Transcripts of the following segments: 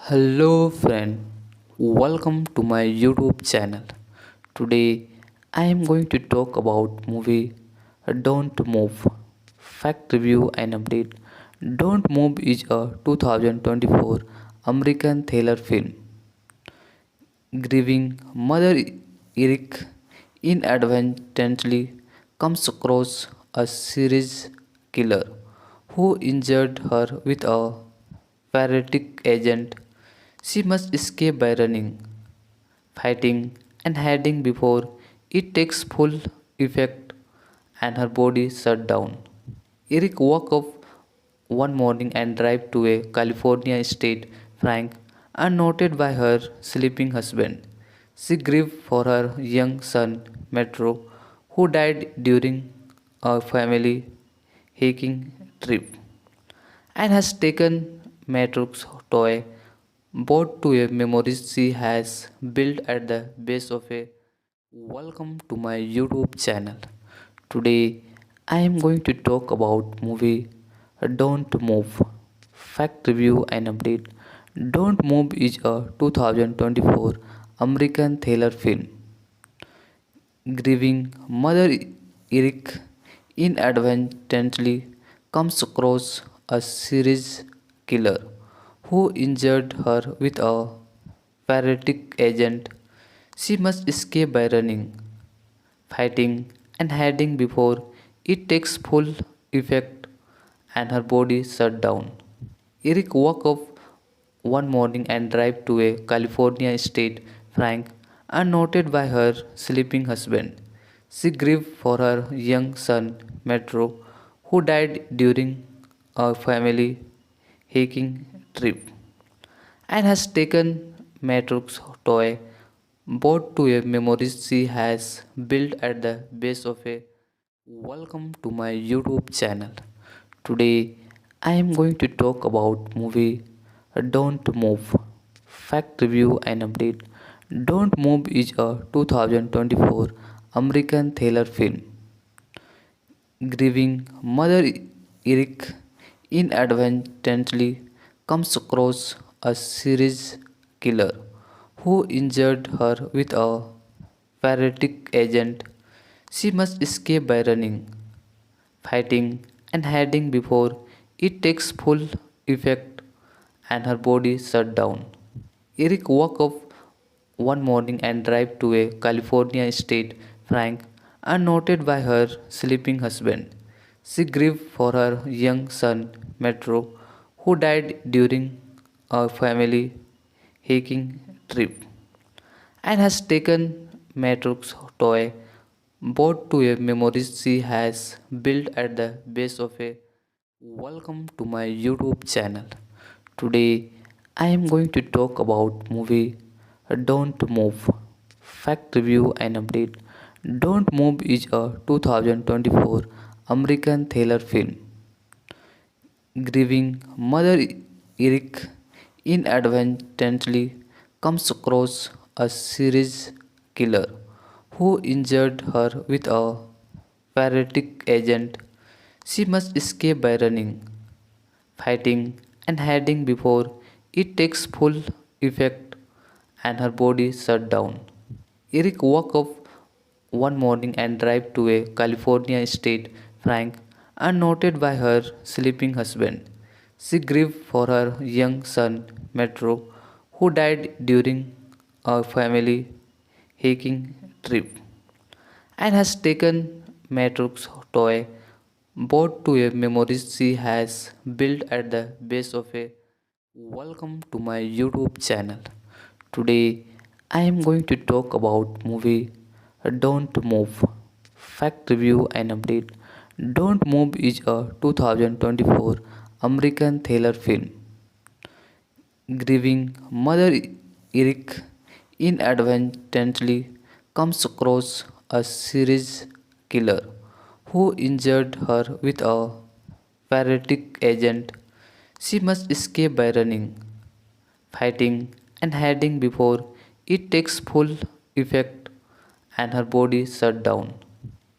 Hello friend, welcome to my YouTube channel. Today I am going to talk about movie Don't Move. Fact review and update. Don't Move is a 2024 American thriller film. Grieving mother Eric inadvertently comes across a serious killer who injured her with a paralytic agent. She must escape by running, fighting, and hiding before it takes full effect and her body shut down. Eric woke up one morning and drive to a California state frank unnoted by her sleeping husband. She grieved for her young son, Metro, who died during a family hiking trip and has taken Metro's toy boat to a memory she has built at the base of a welcome to my YouTube channel. Today I am going to talk about movie Don't Move. Fact review and update. Don't Move is a 2024 American thriller film. Grieving mother Eric inadvertently comes across a serious killer who injured her with a paralytic agent. She must escape by running, fighting, and hiding before it takes full effect and her body shut down. Eric woke up one morning and drive to a California state frank unnoted by her sleeping husband. She grieved for her young son, Metro, who died during a family hiking trip and has taken Metro's toy boat to a memory she has built at the base of a welcome to my YouTube channel. Today I am going to talk about movie Don't Move. Fact review and update. Don't Move is a 2024 American thriller film. Grieving mother Eric inadvertently comes across a serious killer who injured her with a paralytic agent. She must escape by running, fighting, and hiding before it takes full effect and her body shut down. Eric woke up one morning and drive to a California state frank unnoted by her sleeping husband. She grieved for her young son, Metro, who died during a family hiking trip and has taken Metro's toy boat to a memory she has built at the base of a welcome to my YouTube channel. Today I am going to talk about movie Don't Move. Fact review and update. Don't Move is a 2024 American thriller film. Grieving mother Eric inadvertently comes across a serious killer who injured her with a paralytic agent. She must escape by running, fighting, and hiding before it takes full effect and her body shut down. Eric woke up one morning and drive to a California state frank unnoted by her sleeping husband. She grieved for her young son, Metro, who died during a family hiking trip and has taken Metro's toy boat to a memory she has built at the base of a welcome to my YouTube channel. Today I am going to talk about movie Don't Move. Fact review and update. Don't Move is a 2024 American thriller film. Grieving mother Eric inadvertently comes across a serious killer who injured her with a paralytic agent. She must escape by running, fighting, and hiding before it takes full effect and her body shut down.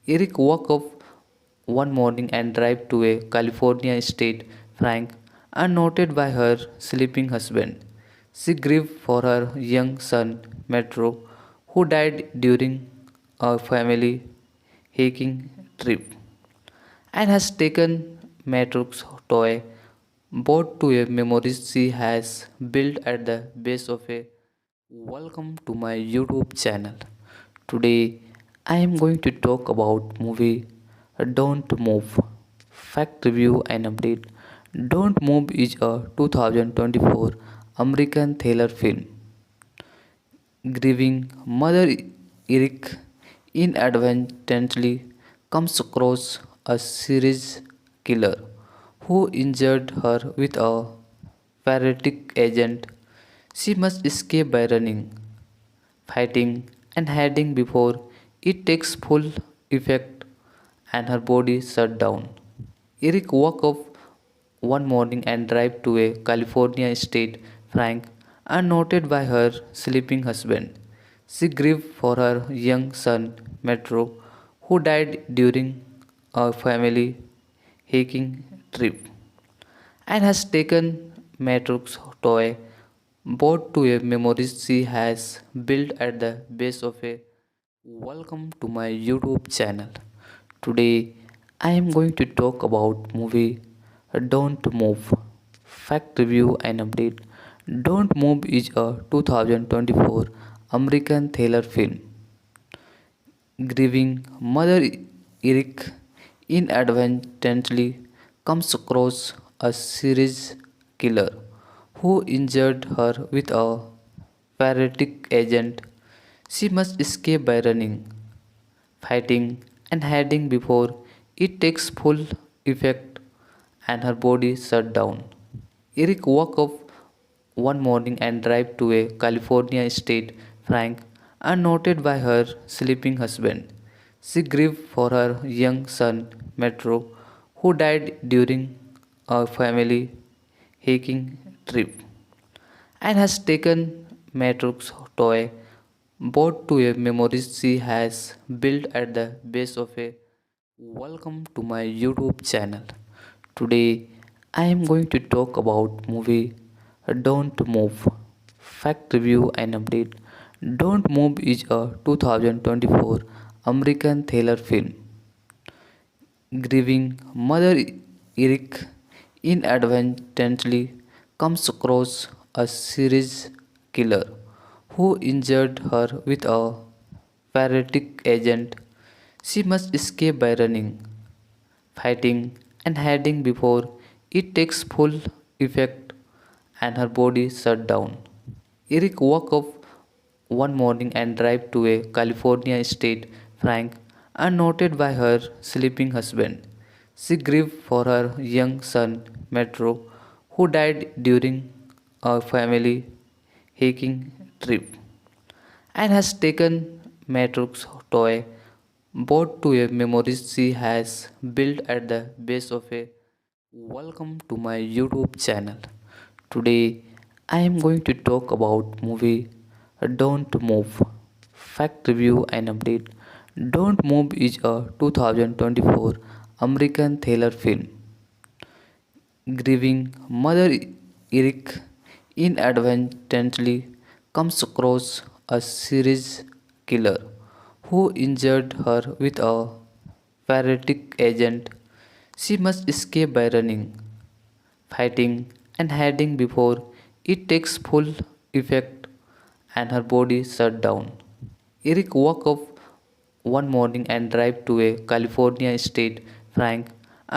Eric woke up one morning and drive to a California state frank unnoted by her sleeping husband. She grieved for her young son, Metro, who died during a family hiking trip, and has taken Metro's toy boat to a memory she has built at the base of a. Welcome to my YouTube channel. Today I am going to talk about movie Don't Move. Fact review and update. Don't Move is a 2024 American thriller film. Grieving mother Eric inadvertently comes across a serious killer who injured her with a paralytic agent. She must escape by running, fighting, and hiding before it takes full effect and her body shut down. Eric woke up one morning and drive to a California state frank unnoted by her sleeping husband. She grieved for her young son Metro, who died during a family hiking trip, and has taken Metro's toy boat to a memory she has built at the base of a. Welcome to my YouTube channel. Today I am going to talk about movie Don't Move. Fact review and update. Don't Move is a 2024 American thriller film. Grieving mother Eric inadvertently comes across a serious killer who injured her with a paralytic agent. She must escape by running, fighting, and hiding before it takes full effect and her body shut down. Eric woke up one morning and drive to a California state frank unnoted by her sleeping husband. She grieved for her young son Metro, who died during a family hiking trip, and has taken Metro's toy boat to a memory she has built at the base of a. Welcome to my YouTube channel. Today I am going to talk about movie Don't Move. Fact review and update. Don't Move is a 2024 American thriller film. Grieving mother Eric inadvertently comes across a serious killer who injured her with a paralytic agent. She must escape by running, fighting, and hiding before it takes full effect and her body shut down. Eric woke up one morning and drive to a California state frank unnoted by her sleeping husband. She grieved for her young son Metro, who died during a family hiking trip, and has taken Metro's toy boat to a memory she has built at the base of a. Welcome to my YouTube channel. Today I am going to talk about movie Don't Move. Fact review and update. Don't Move is a 2024 American thriller film. Grieving mother Eric inadvertently comes across a serious killer who injured her with a paralytic agent. She must escape by running, fighting, and hiding before it takes full effect and her body shut down. Eric woke up one morning and drive to a California state frank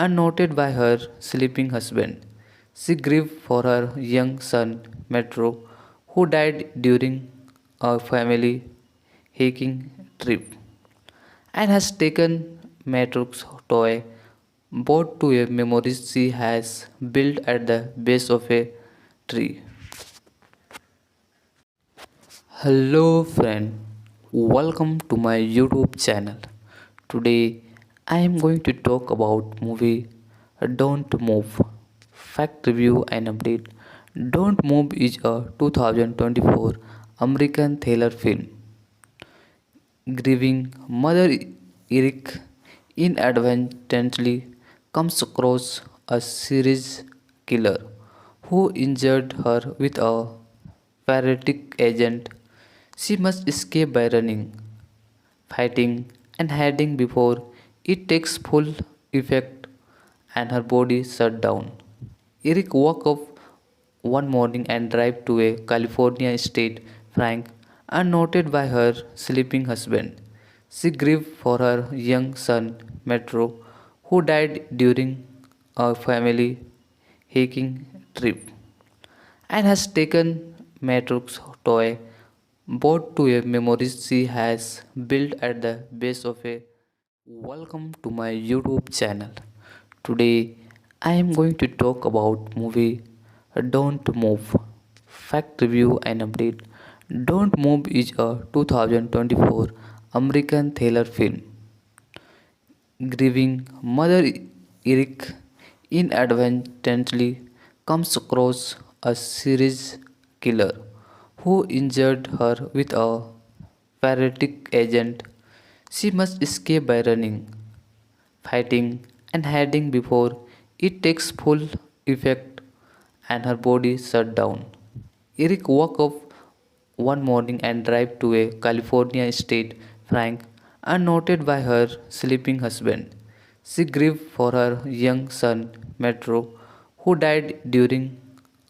unnoted by her sleeping husband. She grieved for her young son Metro, who died during a family hiking trip, and has taken Metro's toy boat to a memory she has built at the base of a tree. Hello friend, welcome to my YouTube channel. Today I am going to talk about movie Don't Move. Fact review and update. Don't Move is a 2024 American thriller film. Grieving mother Eric inadvertently comes across a serious killer who injured her with a paratic agent. She must escape by running, fighting, and hiding before it takes full effect and her body shut down. Eric woke up one morning and drive to a California state frank unnoted by her sleeping husband. She grieved for her young son, Metro, who died during a family hiking trip and has taken Metro's toy boat to a memory she has built at the base of a. Welcome to my YouTube channel. Today I am going to talk about movie Don't Move. Fact review and update. Don't Move is a 2024 American thriller film. Grieving mother Eric inadvertently comes across a serious killer who injured her with a paratic agent. She must escape by running, fighting, and hiding before it takes full effect and her body shut down. Eric woke up one morning and drive to a California state frank unnoted by her sleeping husband. She grieved for her young son Metro, who died during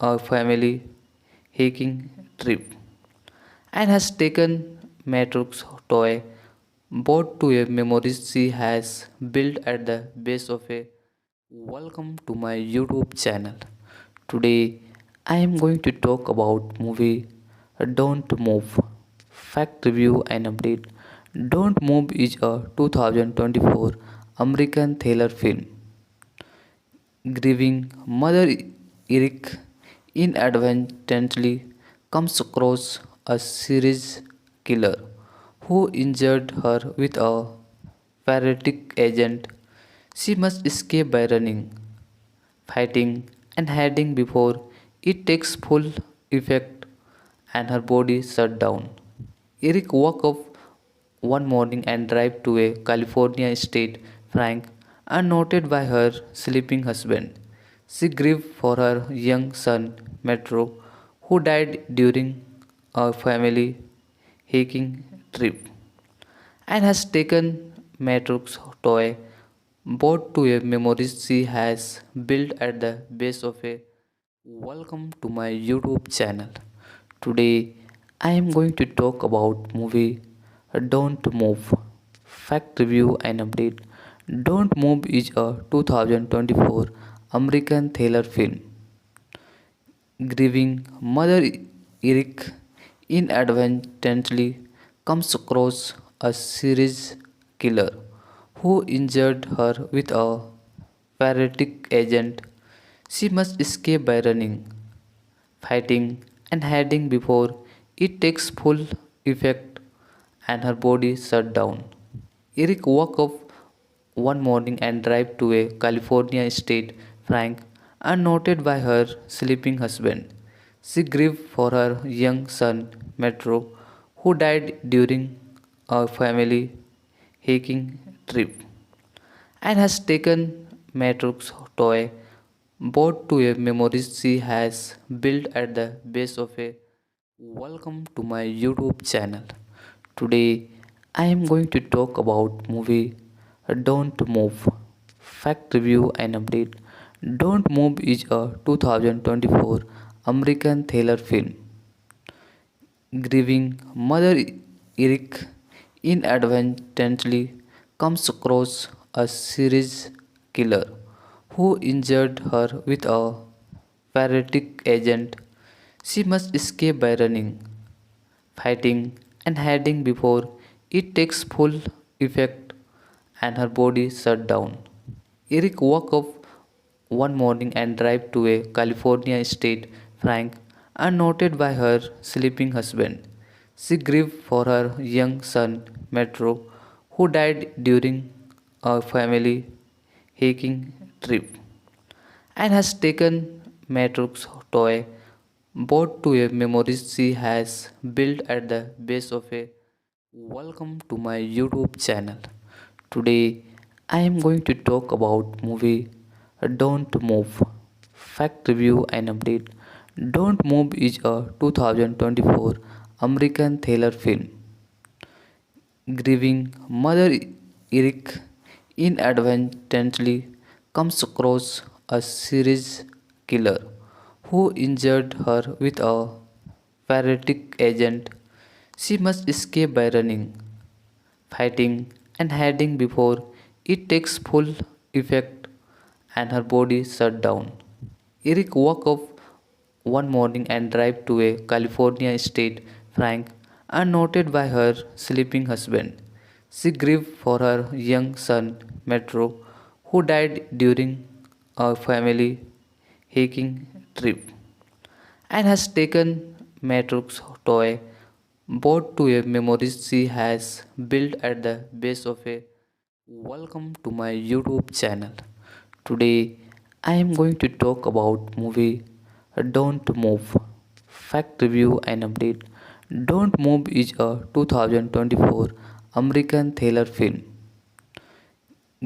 a family hiking trip and has taken Metro's toy boat to a memory she has built at the base of a. Welcome to my YouTube channel. Today I am going to talk about movie Don't Move. Fact review and update. Don't Move is a 2024 American thriller film. Grieving mother Eric inadvertently comes across a serious killer who injured her with a paratic agent. She must escape by running, fighting, and hiding before it takes full effect and her body shut down. Eric woke up one morning and drive to a California state frank unnoted by her sleeping husband. She grieved for her young son Metro, who died during a family hiking trip and has taken Metro's toy boat to a memory she has built at the base of a. Welcome to my YouTube channel. Today I am going to talk about movie Don't Move. Fact review and update. Don't Move is a 2024 American thriller film. Grieving mother Eric inadvertently comes across a serious killer who injured her with a paratic agent. She must escape by running, fighting, and hiding before it takes full effect and her body shut down. Eric woke up one morning and drive to a California state frank unnoted by her sleeping husband. She grieved for her young son Metro, who died during a family hiking trip and has taken Metro's toy boat to a memory she has built at the base of a. Welcome to my YouTube channel. Today I am going to talk about movie Don't Move. Fact review and update. Don't Move is a 2024 American thriller film. Grieving mother Eric inadvertently comes across a serious killer who injured her with a paratic agent. She must escape by running, fighting, and hiding before it takes full effect and her body shut down. Eric woke up one morning and drive to a California state frank unnoted by her sleeping husband. She grieved for her young son Metro, who died during a family hiking trip and has taken Metro's toy boat to a memory she has built at the base of a. Welcome to my YouTube channel. Today I am going to talk about movie Don't Move. Fact review and update. Don't Move is a 2024 American thriller film. Grieving mother Eric inadvertently comes across a serious killer who injured her with a paralytic agent. She must escape by running, fighting, and hiding before it takes full effect and her body shut down. Eric woke up one morning and drive to a California state frank unnoted by her sleeping husband. She grieved for her young son Metro, who died during a family hiking trip, and has taken Metro's toy boat to a memory she has built at the base of a. Welcome to my YouTube channel. Today I am going to talk about movie Don't Move. Fact review and update. Don't Move is a 2024 American thriller film.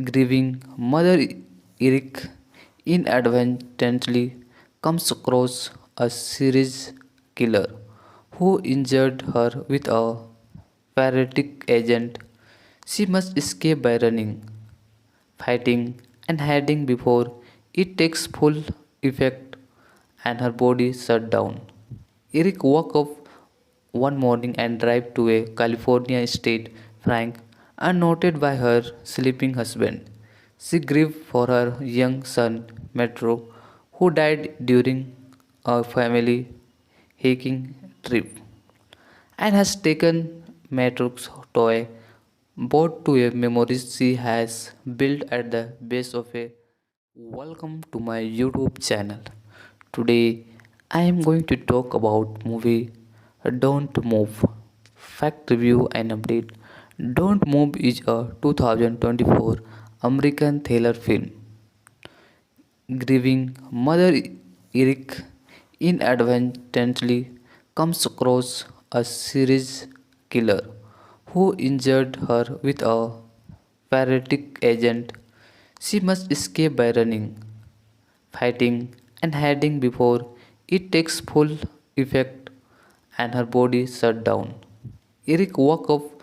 Grieving mother Eric inadvertently comes across a serious killer who injured her with a paralytic agent. She must escape by running, fighting, and hiding before it takes full effect and her body shut down. Eric woke up one morning and drive to a California state frank unnoted by her sleeping husband. She grieved for her young son Metro, who died during a family hiking trip, and has taken Metro's toy boat to a memory she has built at the base of a. Welcome to my YouTube channel. Today I am going to talk about movie Don't Move. Fact review and update. Don't Move is a 2024 American thriller film. Grieving mother Eric inadvertently comes across a serious killer who injured her with a paralytic agent. She must escape by running, fighting, and hiding before it takes full effect and her body shut down. Eric woke up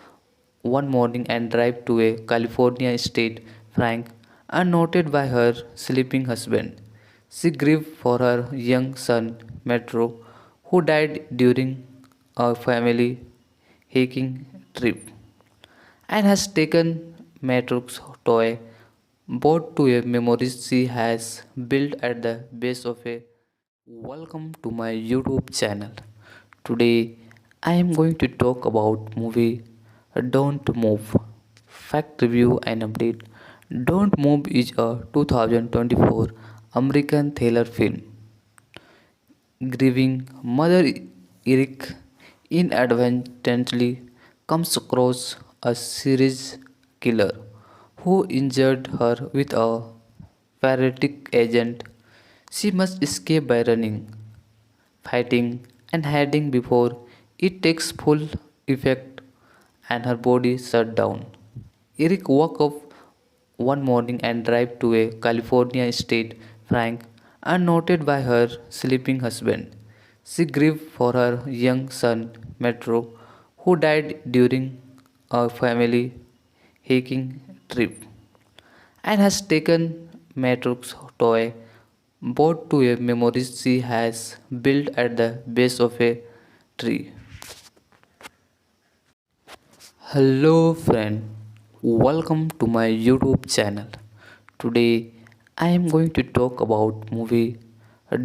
one morning and drive to a California state frank unnoted by her sleeping husband. She grieved for her young son Metro, who died during a family hiking trip, and has taken Metro's toy boat to a memory she has built at the base of a. Welcome to my YouTube channel. Today I am going to talk about movie Don't Move. Fact review and update. Don't Move is a 2024 American thriller film. Grieving mother Eric inadvertently comes across a serious killer who injured her with a paralytic agent. She must escape by running, fighting, and hiding before it takes full effect and her body shut down. Eric woke up one morning and drive to a California state frank unnoted by her sleeping husband. She grieved for her young son Metro, who died during a family hiking trip, and has taken Metro's toy boat to a memory she has built at the base of a tree. Hello friend, welcome to my YouTube channel. Today I am going to talk about movie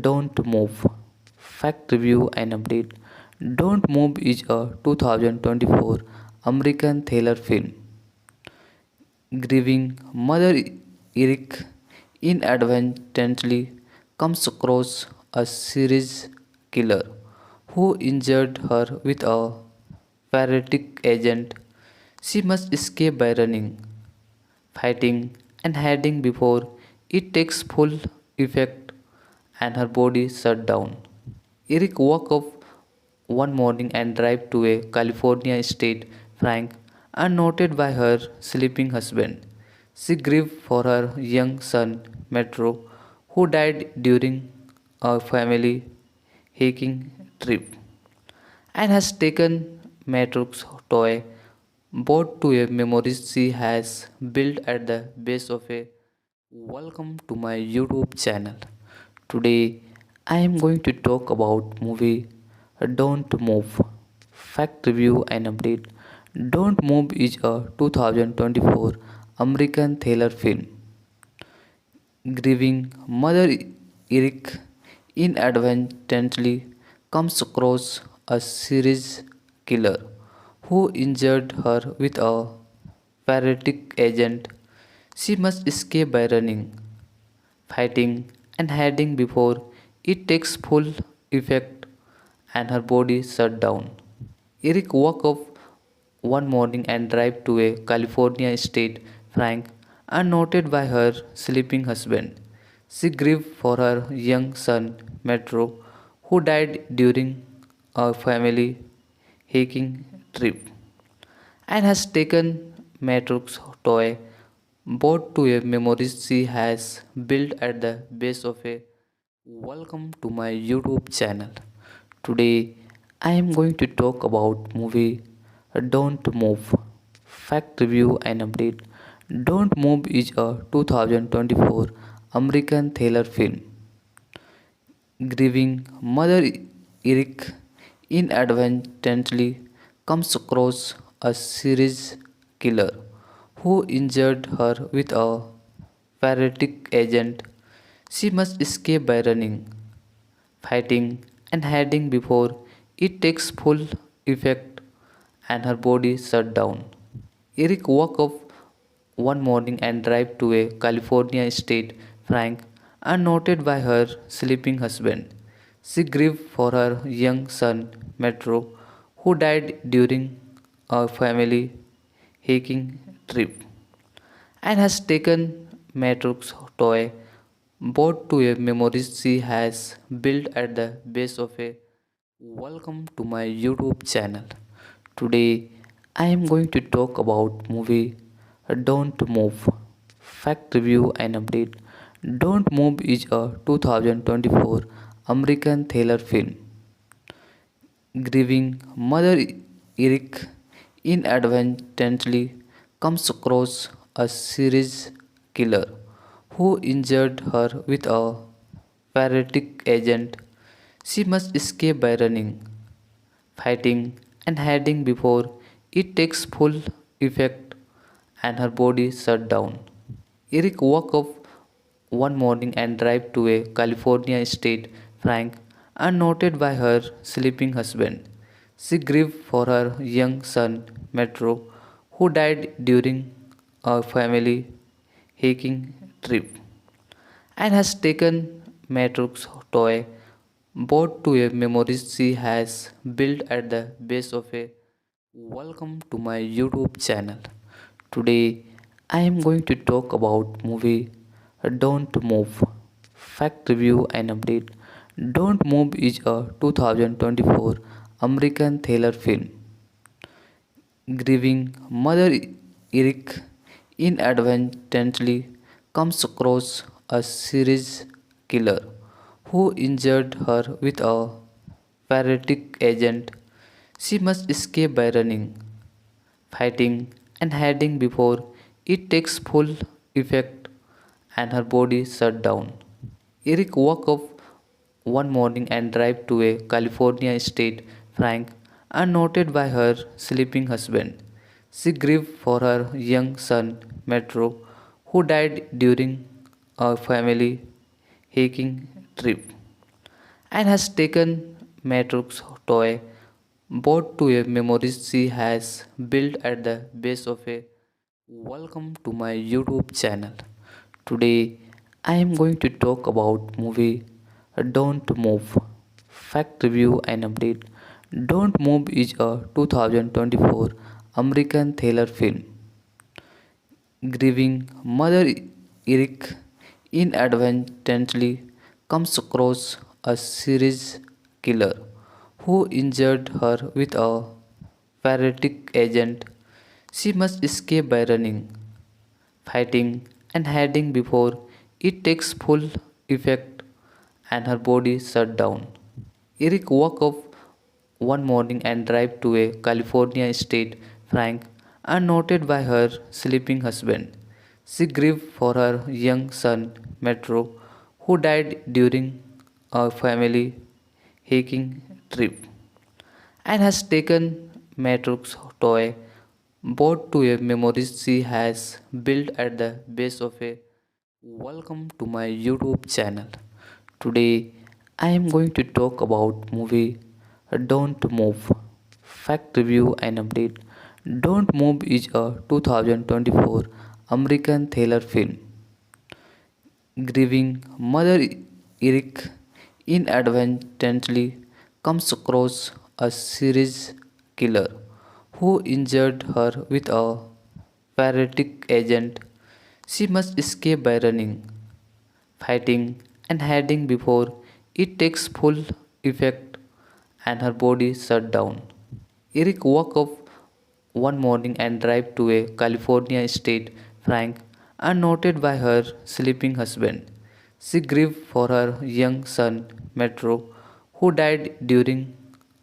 Don't Move. Fact review and update. Don't Move is a 2024 American thriller film. Grieving mother Eric inadvertently comes across a serious killer who injured her with a paralytic agent. She must escape by running, fighting, and hiding before it takes full effect and her body shut down. Eric woke up one morning and drive to a California state frank unnoted by her sleeping husband. She grieved for her young son Metro, who died during a family hiking trip and has taken Matrix toy boat to a memory she has built at the base of a. Welcome to my YouTube channel. Today I am going to talk about movie Don't Move. Fact review and update. Don't Move is a 2024 American thriller film. Grieving mother Eric inadvertently comes across a serious killer who injured her with a paralytic agent. She must escape by running, fighting, and hiding before it takes full effect and her body shut down. Eric woke up one morning and drive to a California state frank unnoted by her sleeping husband. She grieved for her young son Metro, who died during a family hiking trip, and has taken Metro's toy boat to a memory she has built at the base of a. Welcome to my YouTube channel. Today I am going to talk about movie Don't Move. Fact review and update. Don't Move is a 2024 American thriller film. Grieving mother Eric inadvertently comes across a serious killer who injured her with a paralytic agent. She must escape by running, fighting, and hiding before it takes full effect and her body shut down. Eric woke up one morning and drive to a California state frank unnoted by her sleeping husband. She grieved for her young son Metro, who died during a family hiking trip, and has taken Metro's toy boat to a memory she has built at the base of a. Welcome to my YouTube channel. Today I am going to talk about movie Don't Move. Fact review and update. Don't Move is a 2024 American thriller film. Grieving mother Eric inadvertently comes across a serious killer who injured her with a paralytic agent. She must escape by running, fighting, and hiding before it takes full effect and her body shut down. Eric woke up one morning and drive to a California state frank unnoted by her sleeping husband. She grieved for her young son Metro, who died during a family hiking trip, and has taken Metro's toy boat to a memory she has built at the base of a. Welcome to my YouTube channel. Today I am going to talk about movie Don't Move. Fact review and update. Don't Move is a 2024 American thriller film. Grieving mother Eric inadvertently comes across a serious killer who injured her with a paralytic agent. She must escape by running, fighting, and hiding before it takes full effect and her body shut down. Eric woke up one morning and drive to a California state frank unnoted by her sleeping husband. She grieved for her young son Metro, who died during a family hiking trip, and has taken Metro's toy boat to a memory she has built at the base of a. Welcome to my YouTube channel. Today I am going to talk about movie Don't Move. Fact review and update. Don't Move is a 2024 American thriller film. Grieving mother Eric inadvertently comes across a serious killer who injured her with a paralytic agent. She must escape by running, fighting, and hiding before it takes full effect and her body shut down. Eric woke up one morning and drive to a California state Frank, unnoted by her sleeping husband. She grieved for her young son, Metro, who died during a family hiking trip, and has taken Metro's toy boat to a memory she has built at the base of a. Welcome to my YouTube channel. Today I am going to talk about movie Don't Move. Fact review and update. Don't Move is a 2024 American thriller film. Grieving mother Eric inadvertently comes across a serious killer who injured her with a paralytic agent. She must escape by running, fighting, and hiding before it takes full effect and her body shut down. Eric woke up one morning and drive to a California state Frank, unnoted by her sleeping husband. She grieved for her young son Metro, who died during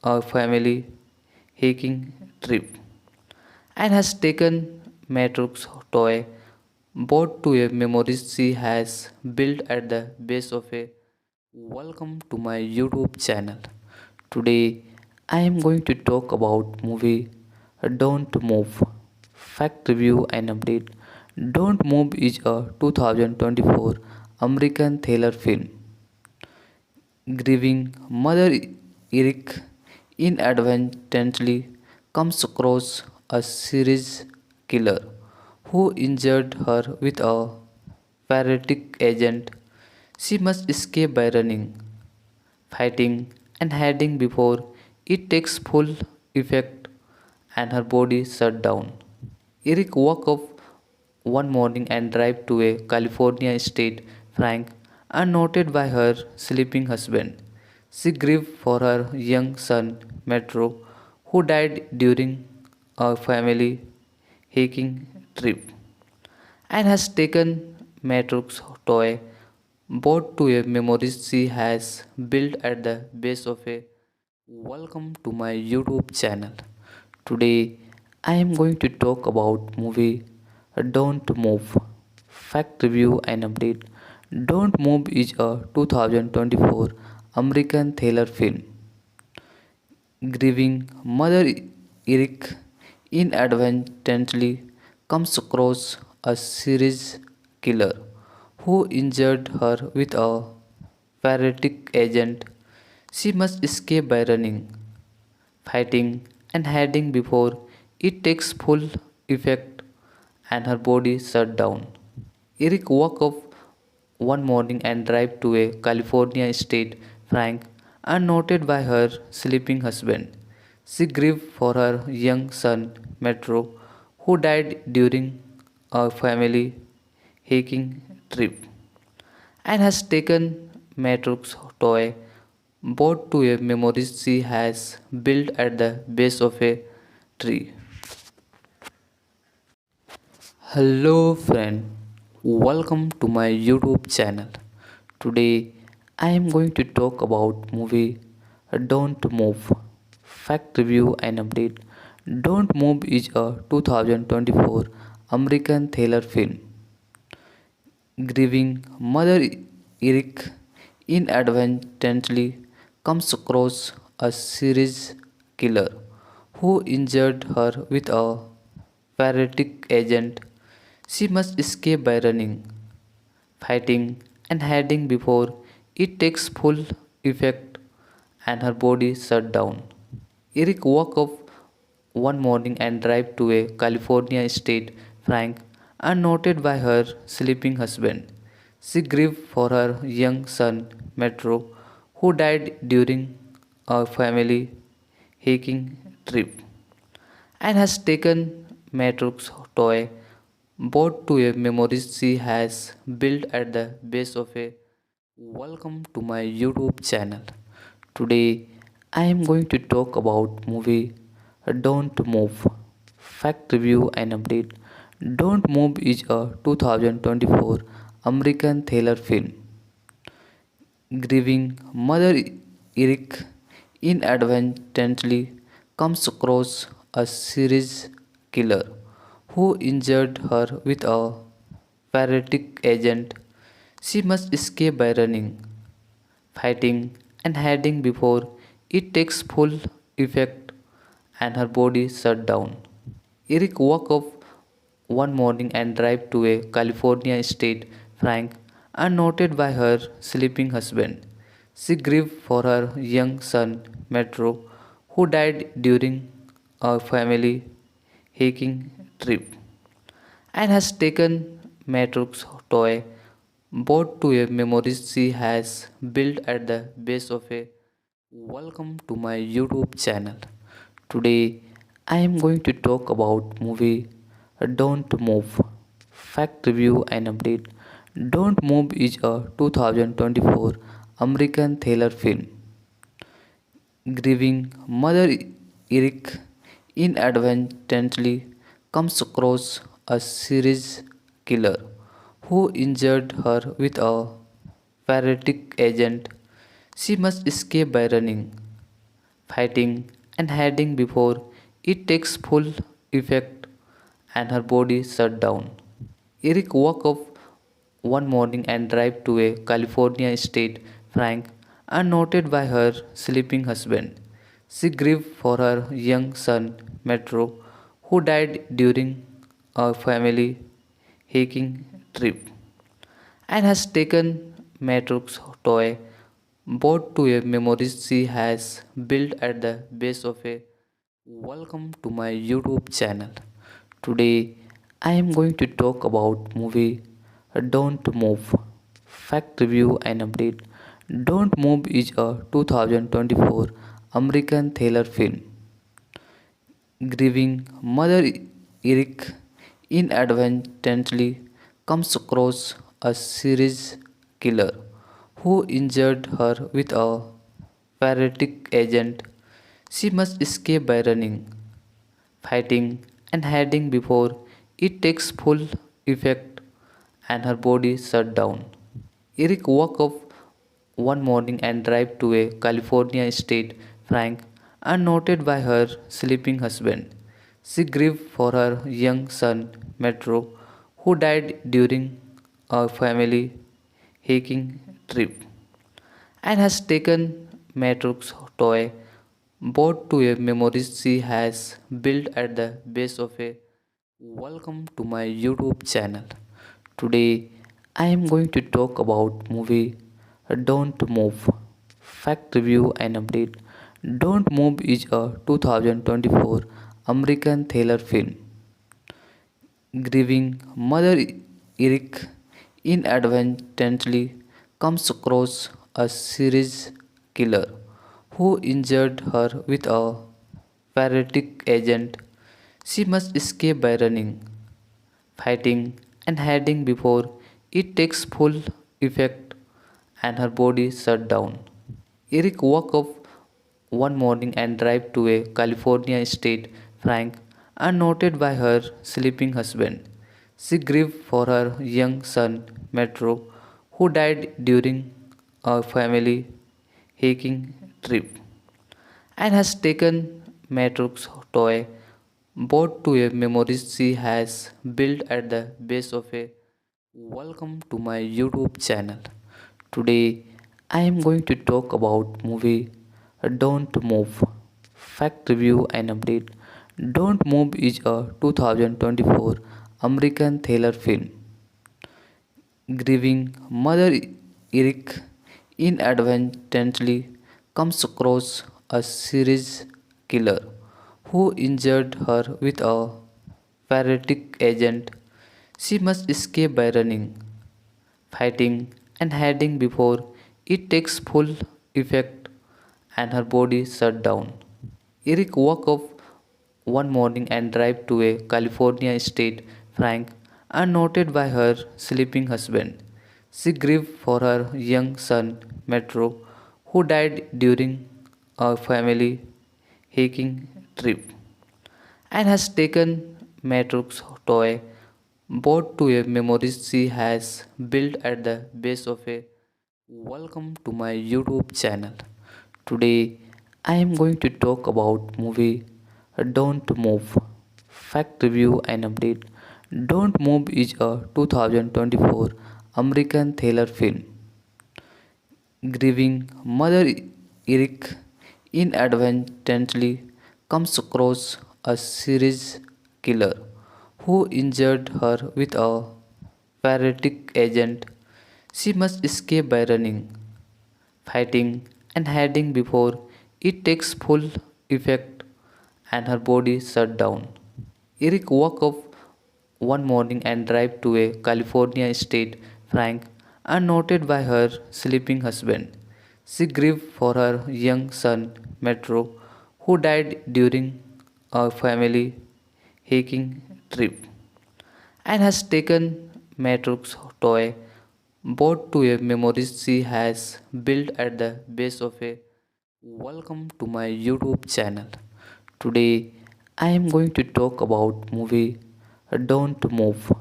a family hiking trip, and has taken Metro's toy boat to a memory she has built at the base of a. Welcome to my YouTube channel. Today I am going to talk about movie Don't Move. Fact review and update. Don't Move is a 2024 American thriller film. Grieving mother Eric inadvertently comes across a serious killer who injured her with a paralytic agent. She must escape by running, fighting, and hiding before it takes full effect and her body shut down. Eric woke up one morning and drive to a California state Frank, unnoted by her sleeping husband. She grieved for her young son Metro, who died during a family hiking trip, and has taken Metro's toy boat to a memory she has built at the base of a. Welcome to my YouTube channel. Today I am going to talk about movie Don't Move. Fact review and update. Don't Move is a 2024 American thriller film. Grieving mother Eric inadvertently comes across a serious killer who injured her with a paralytic agent. She must escape by running, fighting, and hiding before it takes full effect and her body shut down. Eric woke up one morning and drive to a California state Frank, unnoted by her sleeping husband. She grieved for her young son Metro, who died during a family hiking trip, and has taken Metro's toy boat to a memory she has built at the base of a tree. Hello friend, welcome to my YouTube channel. Today I am going to talk about movie Don't Move. Fact review and update. Don't Move is a 2024 American thriller film. Grieving mother Eric inadvertently comes across a serious killer who injured her with a paralytic agent. She must escape by running, fighting, and hiding before it takes full effect and her body shut down. Eric woke up one morning and drive to a California state Frank, unnoted by her sleeping husband. She grieved for her young son Metro, who died during a family hiking trip, and has taken Metro's toy boat to a memory she has built at the base of a. Welcome to my YouTube channel. Today I am going to talk about movie Don't Move. Fact review and update. Don't Move is a 2024 American thriller film. Grieving mother Eric inadvertently comes across a serial killer who injured her with a paralytic agent. She must escape by running, fighting, and hiding before it takes full effect and her body shut down. Eric woke up one morning and drive to a California state Frank, unnoted by her sleeping husband. She grieved for her young son, Metro, who died during a family hiking trip, and has taken Metro's toy boat to a memory she has built at the base of a. Welcome to my YouTube channel. Today I am going to talk about movie Don't Move. Fact review and update. Don't Move is a 2024 American thriller film. Grieving mother Eric inadvertently comes across a serial killer who injured her with a paralytic agent. She must escape by running, fighting, and hiding before it takes full effect and her body shut down. Eric woke up one morning and drive to a California state Frank, unnoted by her sleeping husband. She grieved for her young son, Metro, who died during a family hiking trip, and has taken Metro's toy boat to a memory she has built at the base of a. Welcome to my YouTube channel. Today I am going to talk about movie Don't Move. Fact review and update. Don't Move is a 2024 American thriller film. Grieving mother Eric inadvertently comes across a serial killer who injured her with a paralytic agent. She must escape by running, fighting, and hiding before it takes full effect and her body shut down. Eric woke up one morning and drive to a California state Frank, unnoted by her sleeping husband. She grieved for her young son, Metro, who died during a family hiking trip, and has taken Metro's toy boat to a memory she has built at the base of a. Welcome to my YouTube channel. Today I am going to talk about movie Don't Move. Fact review and update. Don't Move is a 2024 American thriller film. Grieving mother Eric inadvertently comes across a serial killer who injured her with a paralytic agent. She must escape by running, fighting, and hiding before it takes full effect and her body shut down. Eric woke up one morning and drive to a California state Frank, unnoted by her sleeping husband. She grieved for her young son, Metro, who died during a family hiking trip, and has taken Metro's toy boat to a memory she has built at the base of a. Welcome to my YouTube channel. Today I am going to talk about movie Don't Move. Fact review and update. Don't Move is a 2024 American thriller film. Grieving mother Eric inadvertently comes across a serial killer who injured her with a paralytic agent. She must escape by running, fighting, and hiding before it takes full effect and her body shut down. Eric woke up one morning and drive to a California state Frank, unnoted by her sleeping husband. She grieved for her young son, Metro, who died during a family hiking trip, and has taken Metro's toy boat to a memory she has built at the base of a. Welcome to my YouTube channel. Today I am going to talk about movie Don't Move. Fact review and update. Don't Move is a 2024 American thriller film. Grieving mother Eric inadvertently comes across a serious killer who injured her with a paralytic agent. She must escape by running, fighting, and hiding before it takes full effect and her body shut down. Eric woke up one morning and drive to a California state frank unnoted by her sleeping husband. She grieved for her young son Metro, who died during a family hiking trip, and has taken Metro's toy boat to a memory she has built at the base of a. Welcome to my YouTube channel. Today I am going to talk about movie Don't Move.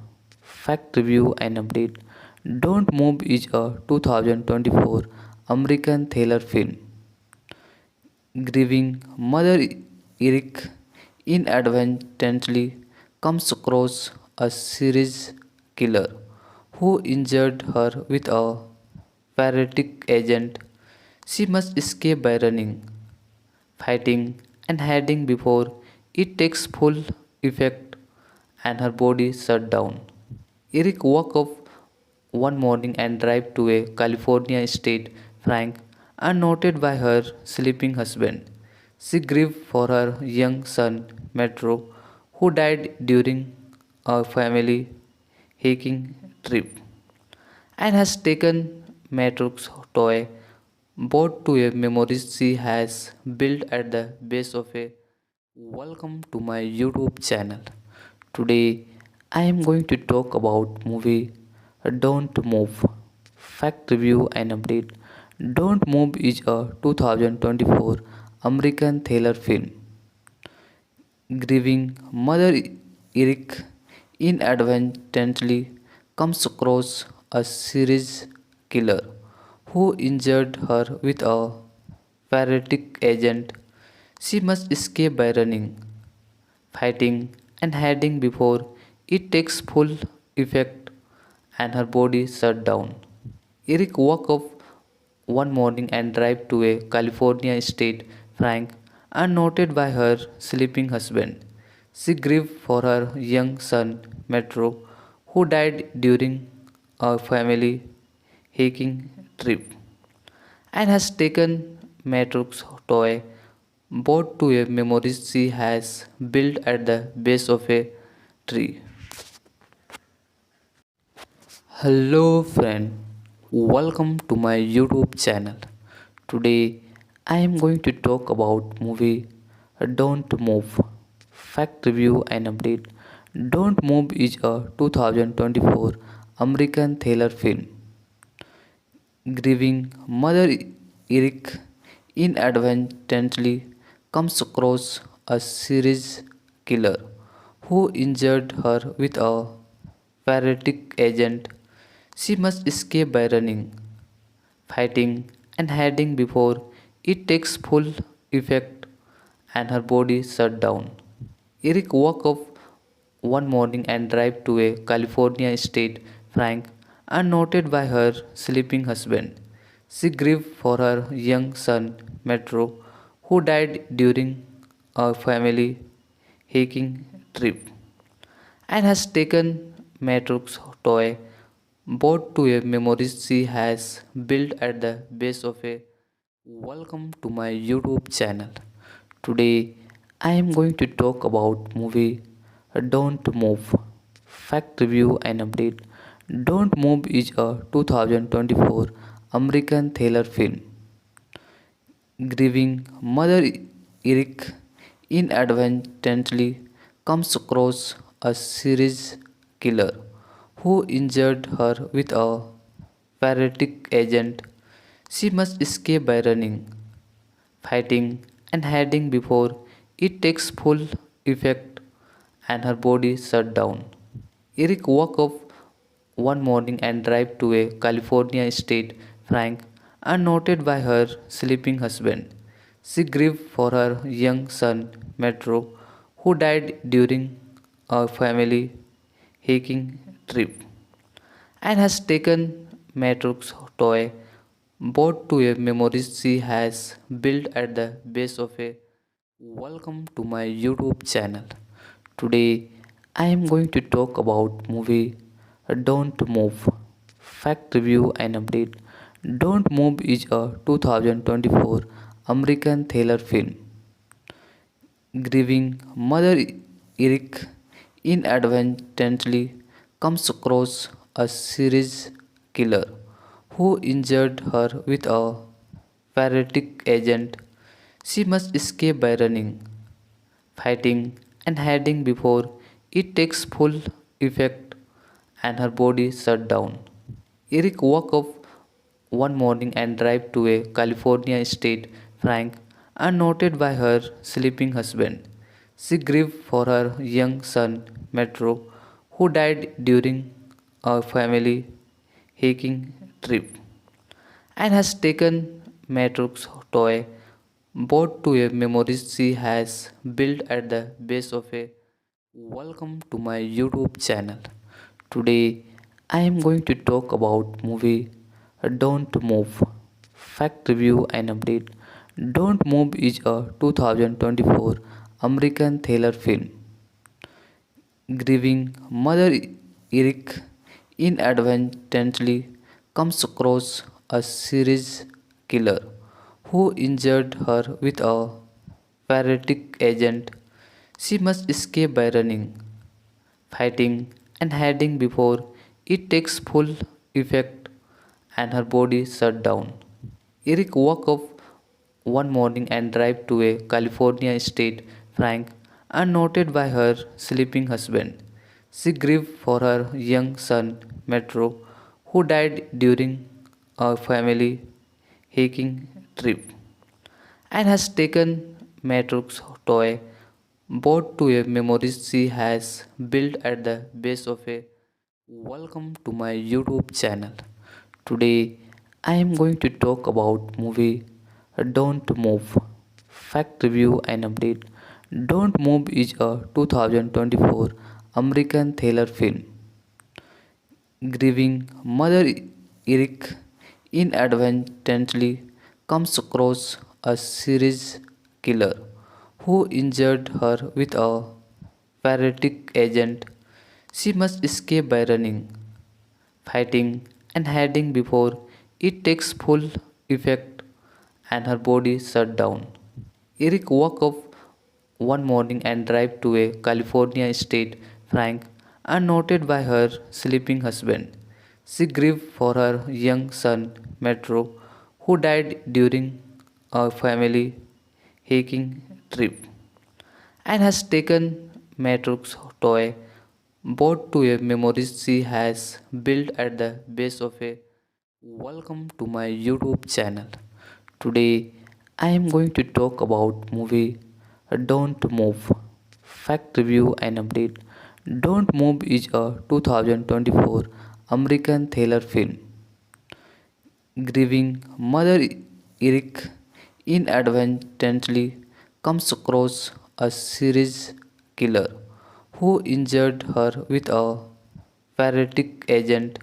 Fact review and update. Don't Move is a 2024 American thriller film. Grieving mother Eric inadvertently comes across a serious killer who injured her with a paralytic agent. She must escape by running, fighting, and hiding before it takes full effect and her body shut down. Eric woke up one morning and drive to a California state frank unnoted by her sleeping husband. She grieved for her young son Metro, who died during a family hiking trip, and has taken Metro's toy boat to a memory she has built at the base of a. Welcome to my YouTube channel. Today I am going to talk about movie Don't Move. Fact review and update. Don't Move is a 2024 American thriller film. Grieving mother Eric inadvertently comes across a serious killer who injured her with a paralytic agent. She must escape by running, fighting, and hiding before it takes full effect and her body shut down. Eric woke up one morning and drive to a California state frank unnoted by her sleeping husband. She grieved for her young son Metro, who died during a family hiking trip, and has taken Metro's toy boat to a memory she has built at the base of a tree. Hello friend, welcome to my YouTube channel. Today I am going to talk about movie Don't Move. Fact review and update. Don't Move is a 2024 American thriller film. Grieving mother Eric inadvertently comes across a serious killer who injured her with a paralytic agent. She must escape by running, fighting, and hiding before it takes full effect and her body shut down. Eric woke up one morning and drive to a California state frank unnoted by her sleeping husband. She grieved for her young son Metro, who died during a family hiking trip, and has taken Metro's toy boat to a memory she has built at the base of a. Welcome to my YouTube channel. Today I am going to talk about movie Don't Move. Fact review and update. Don't Move is a 2024 American thriller film. Grieving mother Eric inadvertently comes across a serious killer who injured her with a paralytic agent. She must escape by running, fighting, and hiding before it takes full effect and her body shut down. Eric woke up one morning and drive to a California state frank unnoted by her sleeping husband. She grieved for her young son, Metro, who died during a family hiking trip, and has taken Metro's toy boat to a memory she has built at the base of a. Welcome to my YouTube channel. Today I am going to talk about movie Don't Move. Fact review and update. Don't Move is a 2024 American thriller film. Grieving mother Eric inadvertently comes across a serious killer who injured her with a paralytic agent. She must escape by running, fighting, and hiding before it takes full effect and her body shut down. Eric woke up one morning and drive to a California state Frank, unnoted by her sleeping husband. She grieved for her young son, Metro, who died during a family hiking trip, and has taken Metro's toy boat to a memory she has built at the base of a. Welcome to my YouTube channel. Today I am going to talk about movie Don't Move. Fact review and update. Don't Move is a 2024 American thriller film. Grieving mother Eric inadvertently comes across a serious killer who injured her with a paralytic agent. She must escape by running, fighting, and hiding before it takes full effect and her body shut down. Eric woke up one morning and drive to a California state Frank, unnoted by her sleeping husband. She grieved for her young son, Metro, who died during a family hiking trip, and has taken Metro's toy boat to a memory she has built at the base of a. Welcome to my YouTube channel. Today I am going to talk about movie Don't Move. Fact review and update. Don't Move is a 2024 American thriller film. Grieving mother Eric inadvertently comes across a serious killer who injured her with a paralytic agent. She must escape by running, fighting, and hiding before it takes full effect and her body shut down. Eric woke up one morning and drive to a California state Frank, unnoted by her sleeping husband. She grieved for her young son, Metro, who died during a family hiking trip, and has taken Metro's toy boat to a memory she has built at the base of a. Welcome to my YouTube channel. Today I am going to talk about movie Don't Move. Fact review and update. Don't Move is a 2024 American thriller film. Grieving mother Eric inadvertently comes across a serious killer who injured her with a paralytic agent.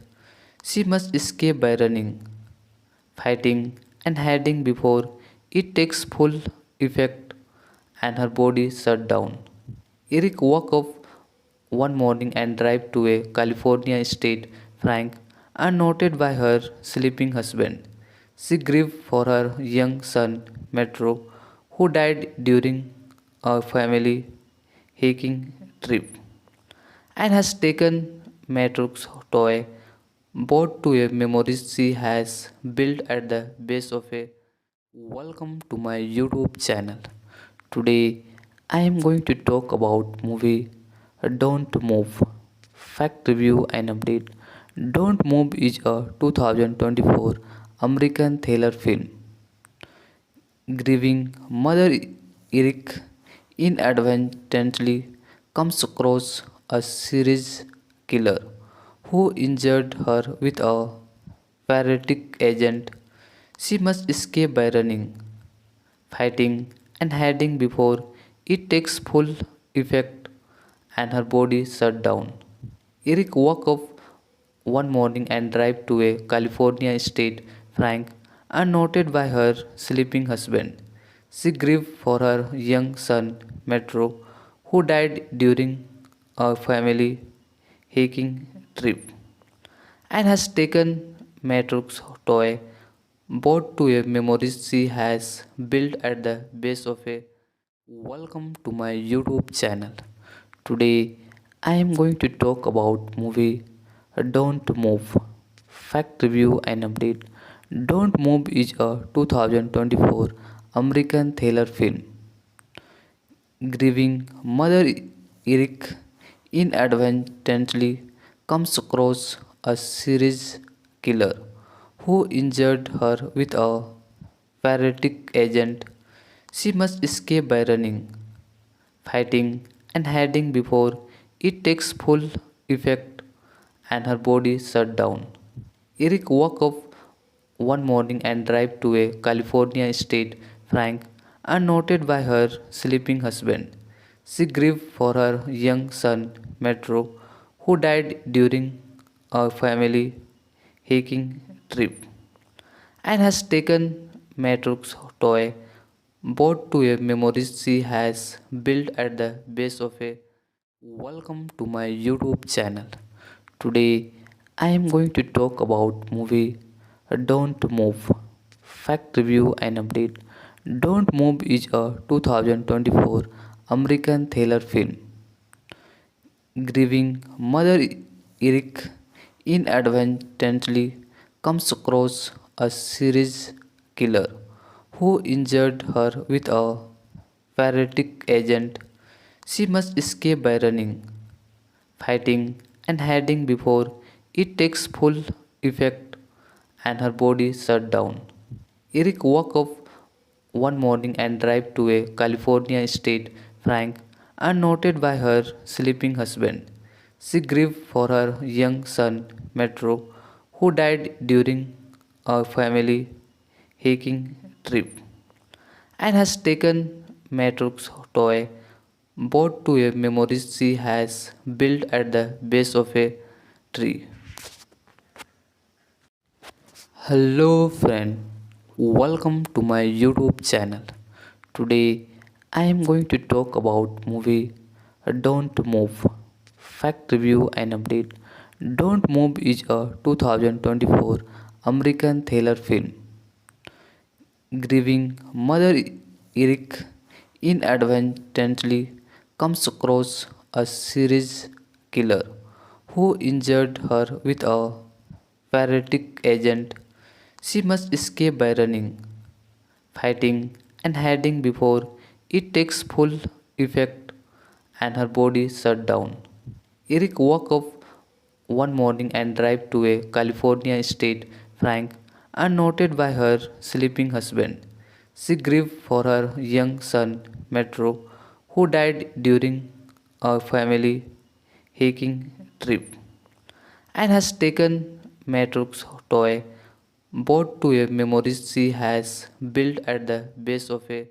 She must escape by running, fighting, and hiding before it takes full effect and her body shut down. Eric woke up one morning and drive to a California state Frank, unnoted by her sleeping husband. She grieved for her young son, Metro, who died during a family hiking trip, and has taken Metro's toy boat to a memory she has built at the base of a. Welcome to my YouTube channel. Today I am going to talk about movie Don't Move. Fact review and update. Don't Move is a 2024 American thriller film. Grieving mother Eric inadvertently comes across a serious killer who injured her with a paralytic agent. She must escape by running, fighting and hiding before it takes full effect and her body shut down. Eric woke up one morning and drive to a California state frank unnoted by her sleeping husband. She grieved for her young son Metro, who died during a family hiking trip, and has taken Metro's toy boat to a memory she has built at the base of a. Welcome to my YouTube channel. Today I am going to talk about movie Don't Move. Fact review and update. Don't Move is a 2024 American thriller film. Grieving mother Eric inadvertently comes across a series killer who injured her with a paralytic agent. She must escape by running, fighting, and hiding before it takes full effect and her body shut down. Eric woke up one morning and drive to a California state frank unnoted by her sleeping husband. She grieved for her young son Metro, who died during a family hiking trip, and has taken Metro's toy boat to a memory she has built at the base of a. Welcome to my YouTube channel. Today I am going to talk about movie Don't Move. Fact review and update. Don't Move is a 2024 American thriller film. Grieving mother Eric inadvertently comes across a series killer who injured her with a paralytic agent. She must escape by running, fighting, and hiding before it takes full effect and her body shut down. Eric woke up one morning and drive to a California state frank unnoted by her sleeping husband. She grieved for her young son Metro, who died during a family hiking trip, and has taken Metro's toy boat to a memory she has built at the base of a tree. Hello friend, welcome to my YouTube channel. Today I am going to talk about movie Don't Move. Fact review and update. Don't Move is a 2024 American thriller film. Grieving mother Eric inadvertently comes across a series killer who injured her with a paralytic agent. She must escape by running, fighting, and hiding before it takes full effect and her body shut down. Eric woke up one morning and drive to a California state frank unnoted by her sleeping husband. She grieved for her young son Metro, who died during a family hiking trip, and has taken Metro's toy boat to a memory she has built at the base of a.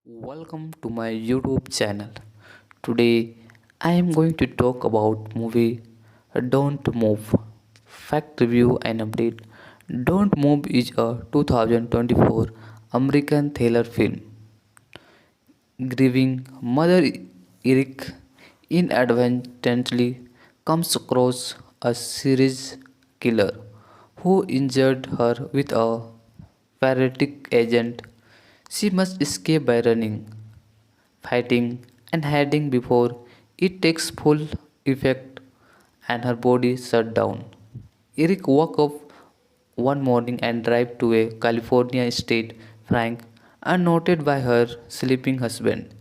Welcome to my YouTube channel. Today I am going to talk about movie Don't Move. Fact review and update. Don't Move is a 2024 American thriller film. Grieving mother Eric inadvertently comes across a series killer who injured her with a paralytic agent. She must escape by running, fighting, and hiding before it takes full effect and her body shut down. Eric woke up one morning and drive to a California state frank unnoted by her sleeping husband.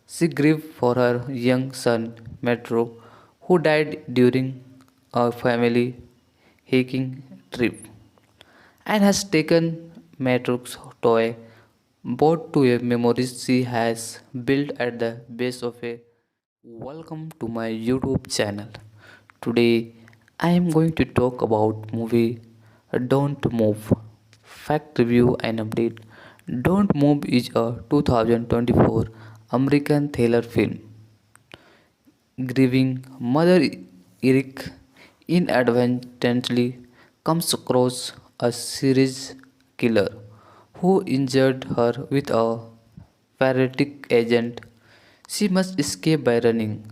She grieved for her young son Metro, who died during a family hiking trip, and has taken Metro's toy boat to a memory she has built at the base of a. Welcome to my YouTube channel. Today I am going to talk about movie Don't Move. Fact review and update. Don't Move is a 2024 American thriller film. Grieving mother Eric inadvertently comes across a serious killer who injured her with a paralytic agent. She must escape by running,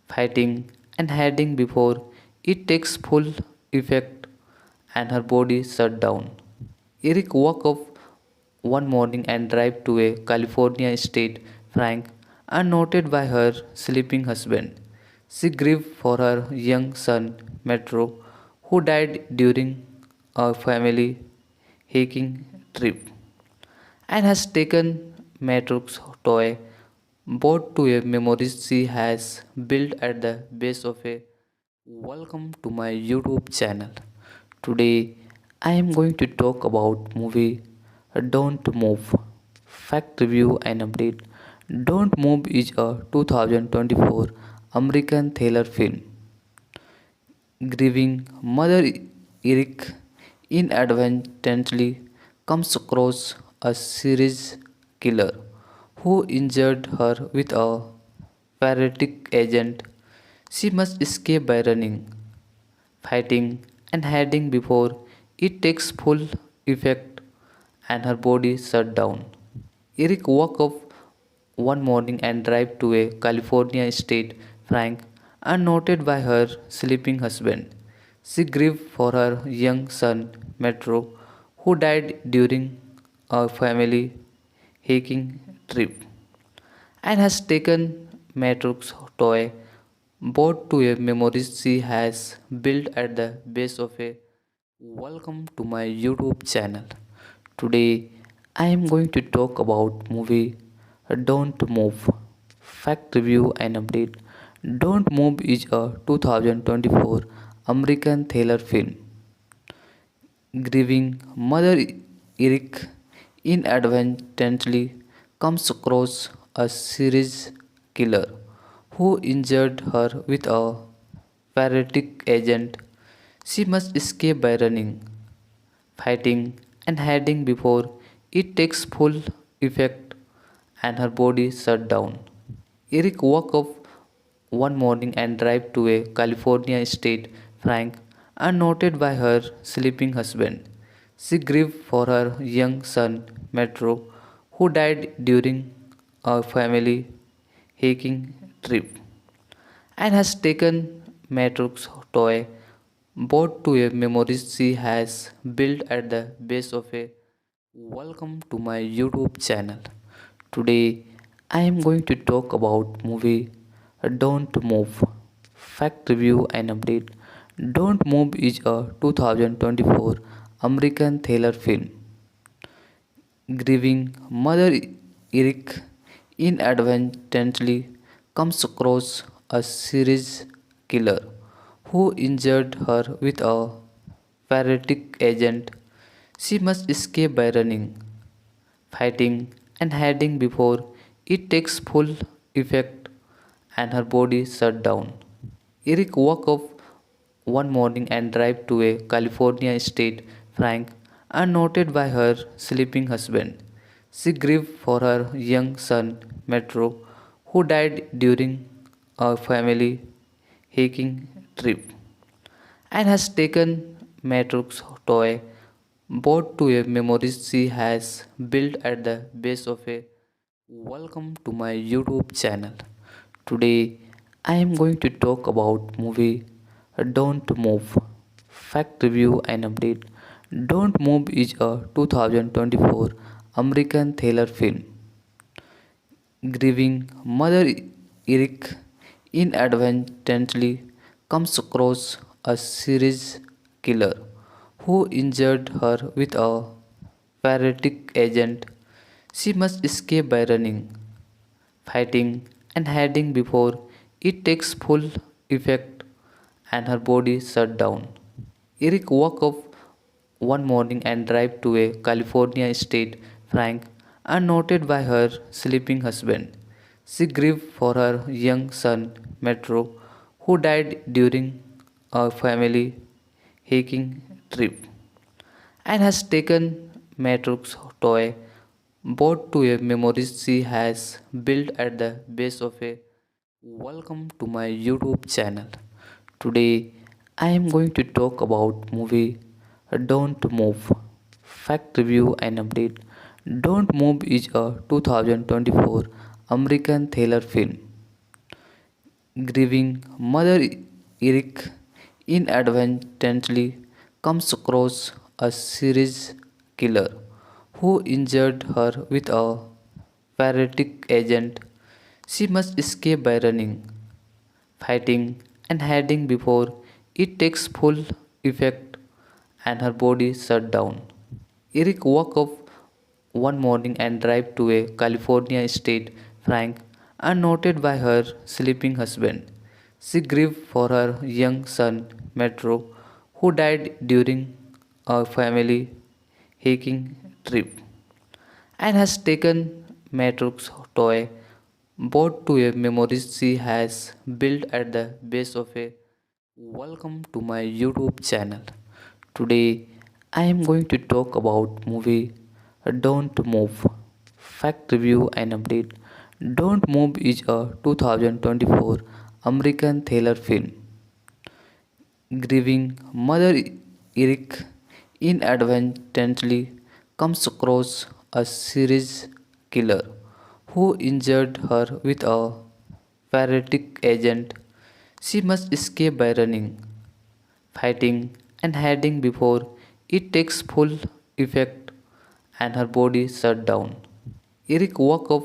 fighting, and hiding before it takes full effect and her body shut down. Eric woke up one morning and drive to a California state frank unnoted by her sleeping husband. She grieved for her young son Metro, who died during a family hiking trip, and has taken Metro's toy boat to a memory she has built at the base of a. Welcome to my YouTube channel. Today I am going to talk about movie Don't Move. Fact review and update. Don't Move is a 2024 American thriller film. Grieving mother Eric inadvertently comes across a serious killer who injured her with a paralytic agent. She must escape by running, fighting, and hiding before it takes full effect and her body shut down. Eric woke up one morning and drive to a California state frank unnoted by her sleeping husband. She grieved for her young son Metro, who died during a family hiking trip, and has taken Metro's toy boat to a memory she has built at the base of a. Welcome to my YouTube channel. Today I am going to talk about movie Don't Move. Fact review and update. Don't Move is a 2024 American thriller film. Grieving mother Eric inadvertently comes across a serious killer who injured her with a paralytic agent. She must escape by running, fighting, and hiding before it takes full effect and her body shut down. Eric woke up one morning and drive to a California state frank unnoted by her sleeping husband. She grieved for her young son Metro, who died during a family hiking trip, and has taken Metro's toy boat to a memory she has built at the base of a. Welcome to my YouTube channel. Today I am going to talk about movie Don't Move. Fact review and update. Don't Move is a 2024 American thriller film. Grieving mother Eric inadvertently comes across a serious killer who injured her with a paralytic agent. She must escape by running, fighting, and hiding before it takes full effect and her body shut down. Eric woke up one morning and drive to a California state frank unnoted by her sleeping husband. She grieved for her young son Metro, who died during a family hiking trip, and has taken Metro's toy boat to a memory she has built at the base of a. Welcome to my YouTube channel. Today I am going to talk about movie Don't Move. Fact review and update. Don't Move is a 2024 American thriller film. Grieving mother Eric inadvertently comes across a serious killer who injured her with a paralytic agent. She must escape by running, fighting, and hiding before it takes full effect and her body shut down. Eric woke up one morning and drive to a California state frank unnoted by her sleeping husband. She grieved for her young son Metro, who died during a family hiking trip, and has taken Metro's toy both to a memories she has built at the base of a. Welcome to my YouTube channel. Today I am going to talk about movie Don't Move. Fact review and update. Don't Move is a 2024 American thriller film. Grieving mother Eric inadvertently comes across a serious killer who injured her with a paralytic agent. She must escape by running, fighting, and hiding before it takes full effect and her body shut down. Eric woke up one morning and drive to a California state frank unnoted by her sleeping husband. She grieved for her young son, Metro, who died during a family hiking trip, and has taken Metro's toy boat to a memory she has built at the base of a. Welcome to my YouTube channel. Today I am going to talk about movie Don't Move. Fact review and update. Don't Move is a 2024 American thriller film. Grieving mother Eric inadvertently comes across a serious killer who injured her with a paralytic agent. She must escape by running, fighting, and hiding before it takes full effect and her body shut down. Eric woke up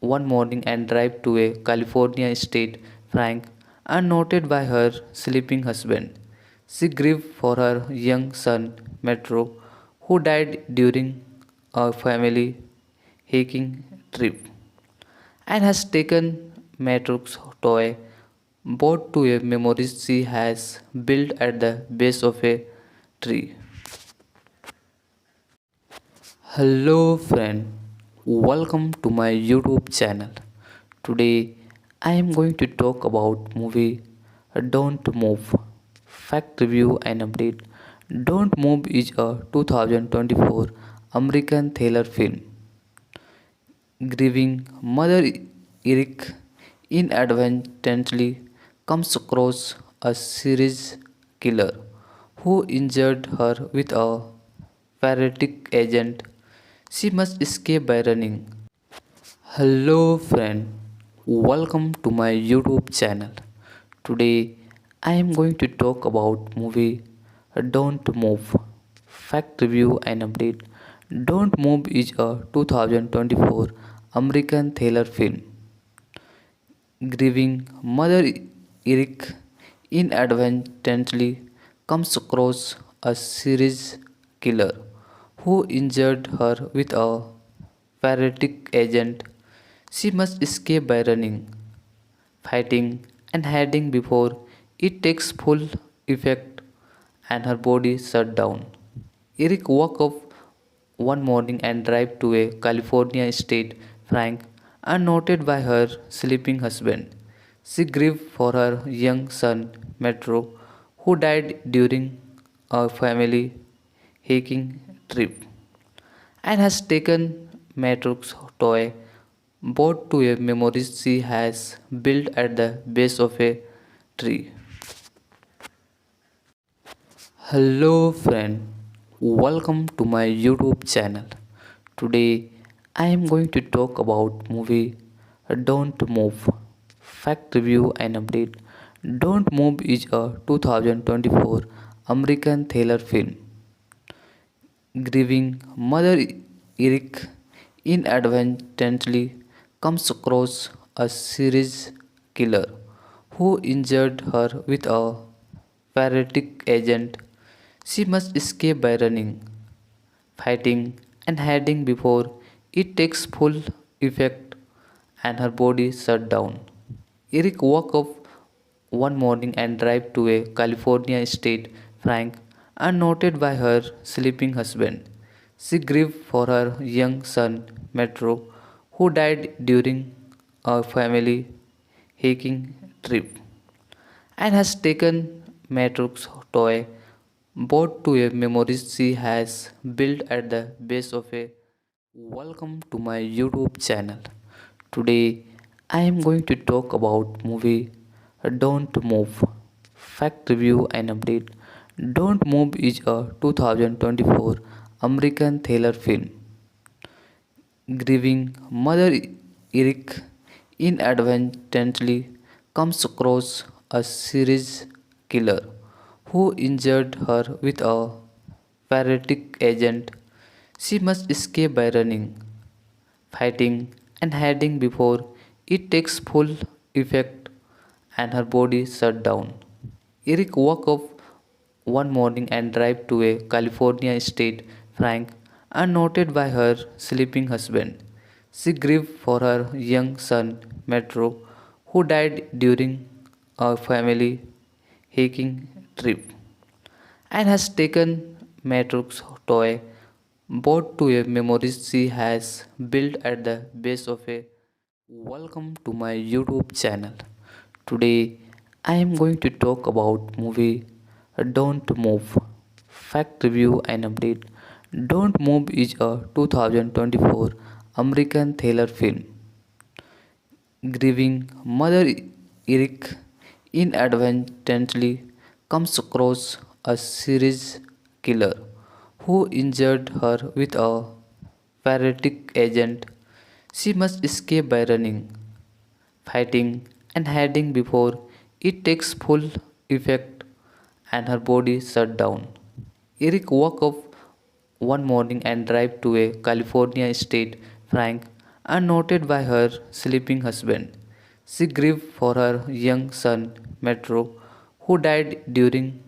one morning and drive to a California state frank unnoted by her sleeping husband. She grieved for her young son, Metro, who died during a family hiking trip, and has taken Metro's toy boat to a memory she has built at the base of a tree. Hello friend, welcome to my YouTube channel. Today I am going to talk about movie Don't Move. Fact review and update. Don't Move is a 2024 American thriller film. Grieving mother Eric inadvertently comes across a serious killer who injured her with a paralytic agent. She must escape by running. Hello friend, welcome to my YouTube channel. Today I am going to talk about movie Don't Move. Fact review and update. Don't Move is a 2024 American thriller film. Grieving mother Eric inadvertently comes across a serious killer who injured her with a paralytic agent. She must escape by running, fighting, and hiding before it takes full effect and her body shut down. Eric woke up one morning and drive to a California state frank unnoted by her sleeping husband. She grieved for her young son, Metro, who died during a family hiking trip, and has taken Metro's toy boat to a memory she has built at the base of a tree. Hello friend, welcome to my YouTube channel. Today I am going to talk about movie Don't Move. Fact review and update. Don't Move is a 2024 American thriller film. Grieving mother Eric inadvertently comes across a serious killer who injured her with a paralytic agent. She must escape by running, fighting, and hiding before it takes full effect and her body shut down. Eric woke up one morning and drive to a California state frank unnoted by her sleeping husband. She grieved for her young son, Metro, who died during a family hiking trip, and has taken Metro's toy boat to a memory she has built at the base of a Welcome to my YouTube channel. Today I am going to talk about movie Don't Move. Fact review and update. Don't Move is a 2024 American thriller film. Grieving mother Eric inadvertently comes across a serious killer who injured her with a paralytic agent. She must escape by running, fighting, and hiding before it takes full effect and her body shut down. Eric woke up one morning and drive to a California state frank unnoted by her sleeping husband. She grieved for her young son Metro, who died during a family hiking trip, and has taken Metro's toy boat to a memory she has built at the base of a. Welcome to my YouTube channel. Today I am going to talk about movie Don't Move. Fact review and update. Don't Move is a 2024 American thriller film. Grieving mother Eric inadvertently comes across a serious killer who injured her with a paralytic agent. She must escape by running, fighting, and hiding before it takes full effect and her body shut down. Eric woke up one morning and drive to a California state frank unnoted by her sleeping husband. She grieved for her young son Metro, who died during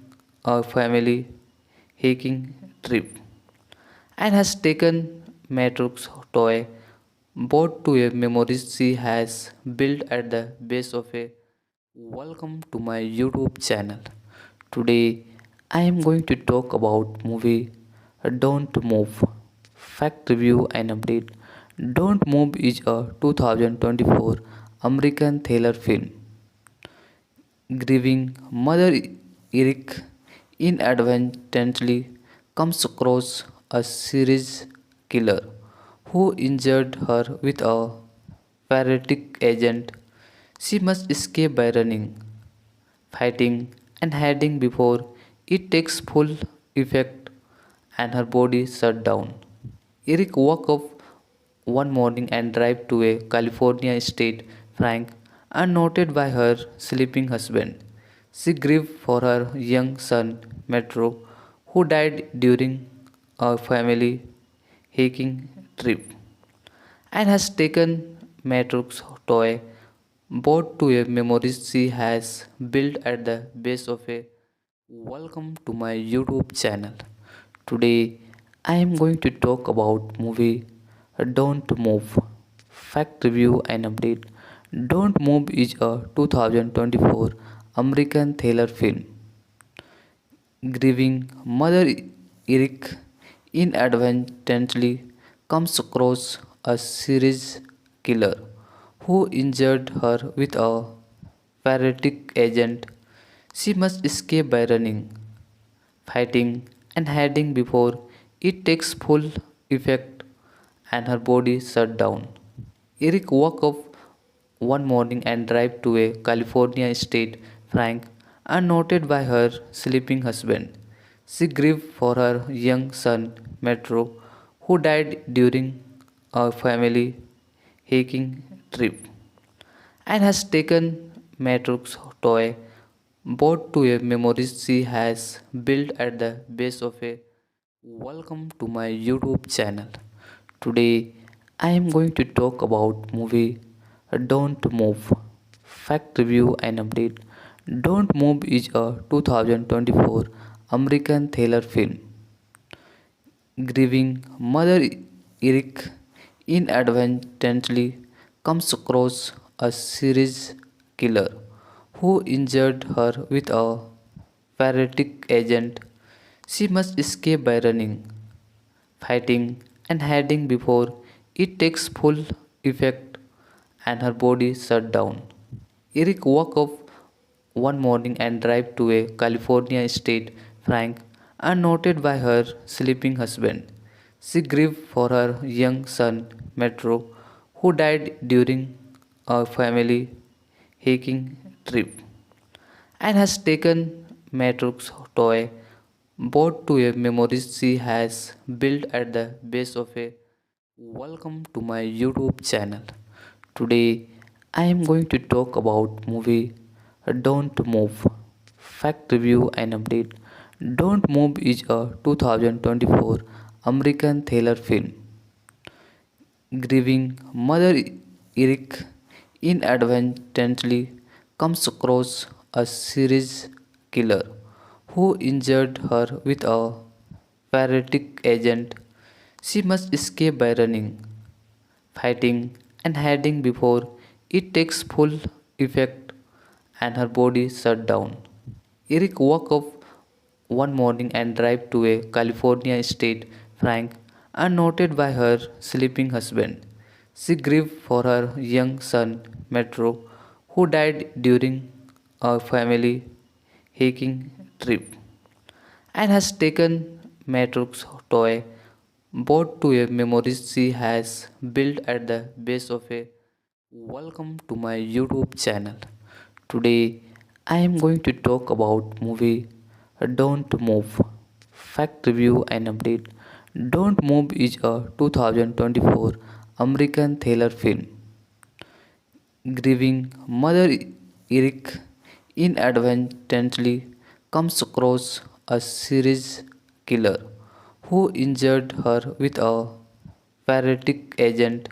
a family hiking trip, and has taken Metro's toy boat to a memory she has built at the base of a. Welcome to my YouTube channel. Today I am going to talk about movie Don't Move. Fact review and update. Don't Move is a 2024 American thriller film. Grieving mother Eric inadvertently comes across a serious killer who injured her with a paralytic agent. She must escape by running, fighting, and hiding before it takes full effect and her body shut down. Eric woke up one morning and drive to a California state frank unnoted by her sleeping husband. She grieved for her young son Metro, who died during a family hiking trip, and has taken Metro's toy boat to a memory she has built at the base of a. Welcome to my YouTube channel. Today I am going to talk about movie Don't Move. Fact review and update. Don't Move is a 2024 American thriller film. Grieving mother Eric inadvertently comes across a serious killer who injured her with a paralytic agent. She must escape by running, fighting, and hiding before it takes full effect and her body shut down. Eric woke up one morning and drive to a California state frank unnoted by her sleeping husband. She grieved for her young son Metro, who died during a family hiking trip, and has taken Metro's toy boat to a memory she has built at the base of a. Welcome to my YouTube channel. Today I am going to talk about movie Don't Move. Fact review and update. Don't Move is a 2024 American thriller film. Grieving mother Eric inadvertently comes across a serious killer who injured her with a paralytic agent. She must escape by running, fighting, and hiding before it takes full effect and her body shut down. Eric woke up one morning and drive to a California state frank unnoted by her sleeping husband. She grieved for her young son, Metro, who died during a family hiking trip, and has taken Metro's toy boat to a memory she has built at the base of a. Welcome to my YouTube channel. Today I am going to talk about movie Don't Move. Fact review and update. Don't Move is a 2024 American thriller film. Grieving mother Eric inadvertently comes across a serious killer who injured her with a paralytic agent. She must escape by running, fighting, and hiding before it takes full effect and her body shut down. Eric woke up one morning and drive to a California state frank unnoted by her sleeping husband. She grieved for her young son Metro, who died during a family hiking trip, and has taken Metro's toy boat to a memory she has built at the base of a. Welcome to my YouTube channel. Today I am going to talk about movie Don't Move. Fact review and update. Don't Move is a 2024 American thriller film. Grieving mother Eric inadvertently comes across a serious killer who injured her with a paralytic agent.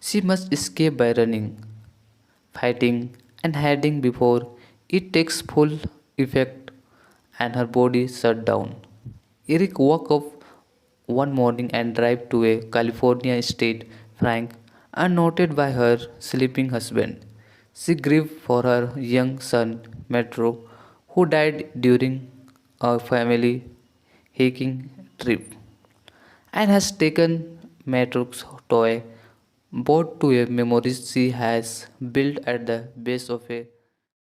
She must escape by running, fighting, and hiding before it takes full effect and her body shut down. Eric woke up one morning and drive to a California state frank unnoted by her sleeping husband. She grieved for her young son Metro, who died during a family hiking trip, and has taken Metro's toy boat to a memory she has built at the base of a.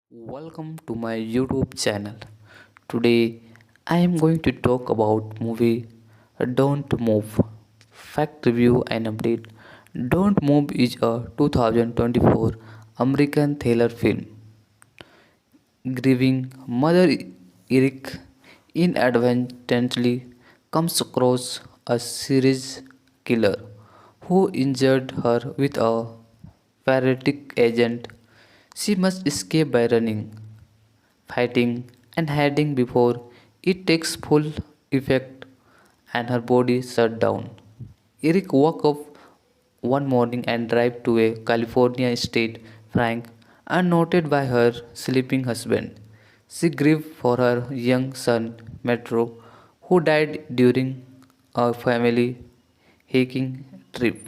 Welcome to my YouTube channel. Today I am going to talk about movie Don't Move. Fact review and update. Don't Move is a 2024 American thriller film. Grieving mother Eric inadvertently comes across a serious killer who injured her with a paralytic agent. She must escape by running, fighting, and hiding before it takes full effect and her body shut down. Eric woke up one morning and drive to a California state frank unnoted by her sleeping husband. She grieved for her young son Metro, who died during a family hiking trip,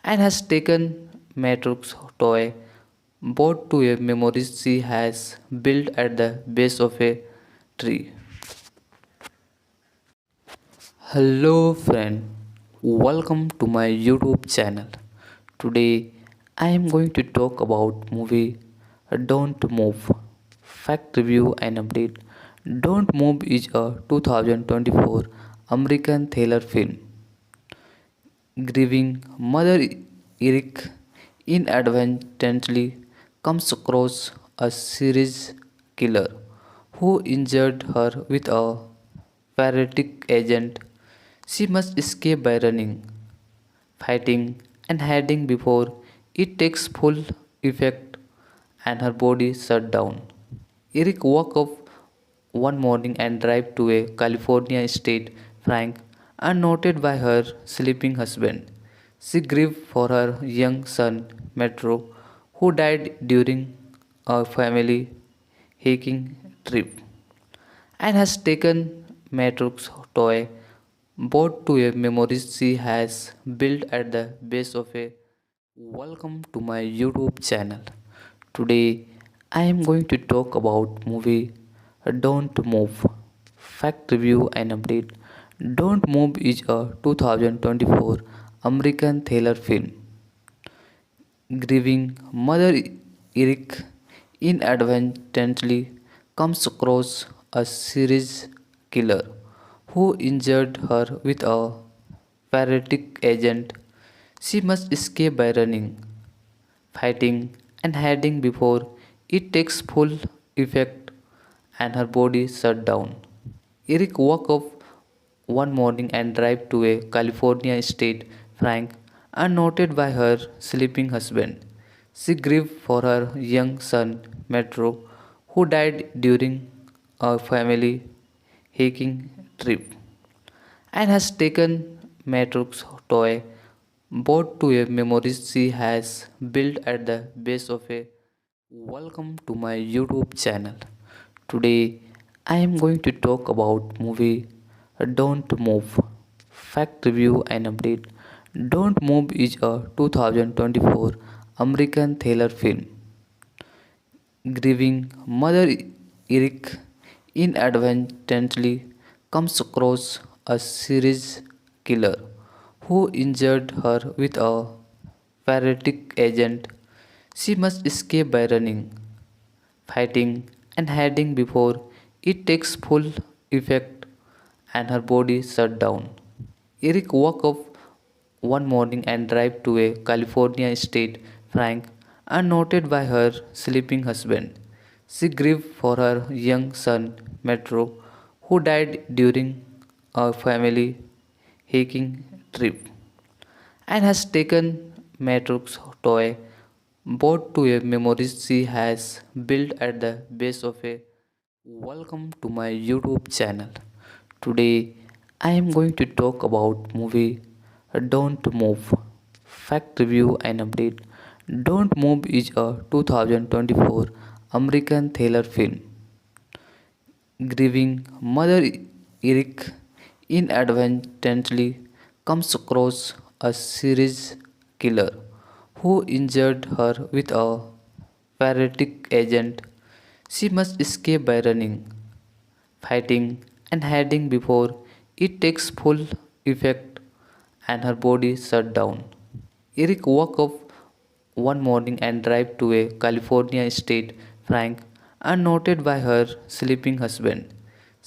and has taken Metro's toy boat to a memory she has built at the base of a tree. Hello friend, welcome to my YouTube channel. Today I am going to talk about movie Don't Move. Fact review and update. Don't Move is a 2024 American thriller film. Grieving mother Eric inadvertently comes across a serious killer who injured her with a paralytic agent. She must escape by running, fighting, and hiding before it takes full effect and her body shut down. Eric woke up one morning and drive to a California state frank unnoted by her sleeping husband. She grieved for her young son Metro, who died during a family hiking trip, and has taken Metro's toy boat to a memory she has built at the base of a. Welcome to my YouTube channel. Today I am going to talk about movie Don't Move. Fact review and update. Don't Move is a 2024 American thriller film. Grieving mother Eric inadvertently comes across a serious killer who injured her with a paratic agent, she must escape by running, fighting, and hiding before it takes full effect and her body shut down. Eric woke up one morning and drive to a California state frank unnoted by her sleeping husband. She grieved for her young son Metro, who died during a family hiking trip, and has taken Metro's toy boat to a memory she has built at the base of a. Welcome to my YouTube channel. Today I am going to talk about movie Don't Move. Fact review and update. Don't Move is a 2024 American thriller film. Grieving mother Eric inadvertently comes across a series killer who injured her with a paratic agent. She must escape by running, fighting, and hiding before it takes full effect and her body shut down. Eric woke up one morning and drive to a California state frank unnoted by her sleeping husband. She grieved for her young son Metro, who died during a family hiking trip, and has taken Metro's toy boat to a memory she has built at the base of a. Welcome to my YouTube channel. Today I am going to talk about movie Don't Move. Fact review and update. Don't Move is a 2024 American thriller film. Grieving mother Eric inadvertently comes across a series killer who injured her with a paratic agent. She must escape by running, fighting, and hiding before it takes full effect and her body shut down. Eric woke up one morning and drive to a California state frank unnoted by her sleeping husband.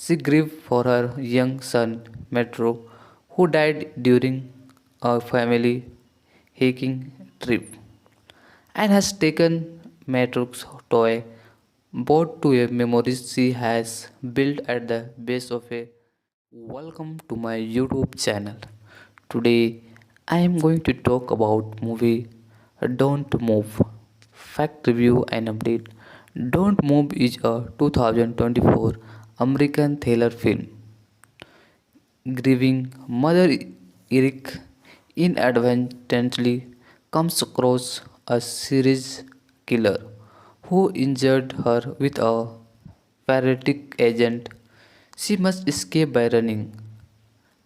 She grieved for her young son Metro, who died during a family hiking trip, and has taken Metro's toy boat to a memory she has built at the base of a. Welcome to my YouTube channel. Today I am going to talk about movie Don't Move. Fact review and update. Don't Move is a 2024 American thriller film. Grieving mother Eric inadvertently comes across a series killer who injured her with a paratic agent. She must escape by running,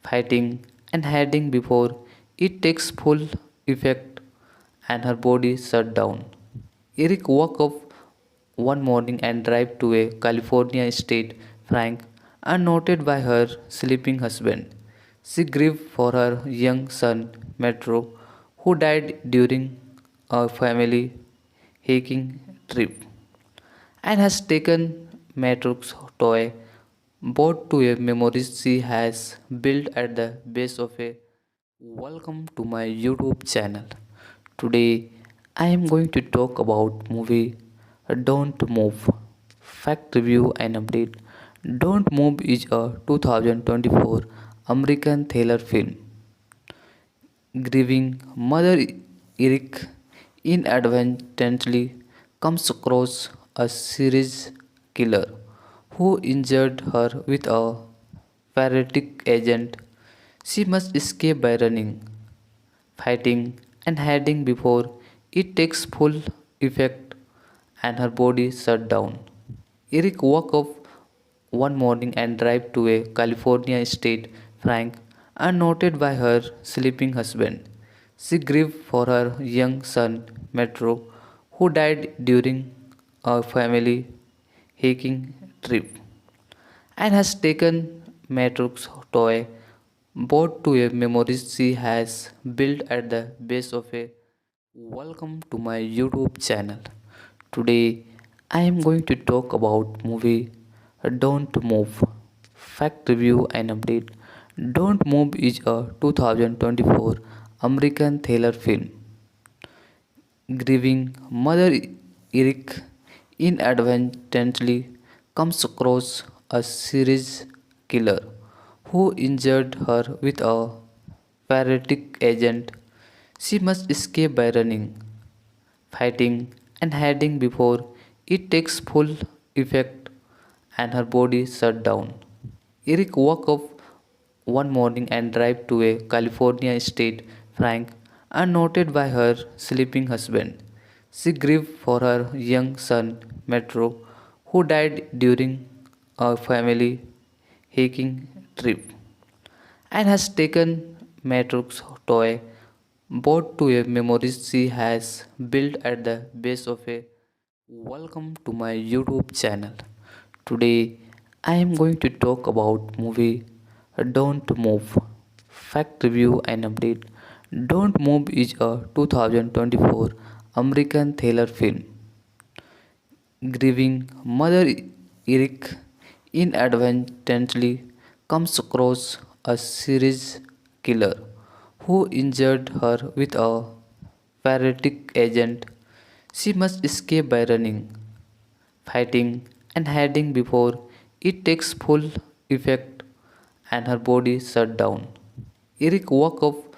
fighting, and hiding before it takes full effect and her body shut down. Eric woke up one morning and drive to a California state frank unnoted by her sleeping husband. She grieved for her young son Metro, who died during a family hiking trip, and has taken Metro's toy boat to a memory she has built at the base of a. Welcome to my YouTube channel. Today I am going to talk about movie Don't Move. Fact review and update. Don't Move is a 2024 American thriller film. Grieving mother Eric inadvertently comes across a series killer who injured her with a paratic agent. She must escape by running, fighting, and hiding before it takes full effect and her body shut down. Eric woke up one morning and drive to a California state frank unnoted by her sleeping husband. She grieved for her young son Metro, who died during a family hiking trip, and has taken Metro's toy boat to a memory she has built at the base of a. Welcome to my YouTube channel. Today I am going to talk about movie Don't Move. Fact review and update. Don't Move is a 2024 American thriller film. Grieving mother Eric inadvertently comes across a serious killer who injured her with a paralytic agent. She must escape by running, fighting, and hiding before it takes full effect and her body shut down. Eric woke up one morning and drive to a California state frank unnoted by her sleeping husband. She grieved for her young son Metro, who died during a family hiking trip, and has taken Metro's toy boat to a memory she has built at the base of a. Welcome to my YouTube channel. Today I am going to talk about movie Don't Move. Fact review and update. Don't Move is a 2024 American thriller film. Grieving mother Eric inadvertently comes across a serious killer who injured her with a paralytic agent. She must escape by running, fighting, and hiding before it takes full effect and her body shut down. Eric woke up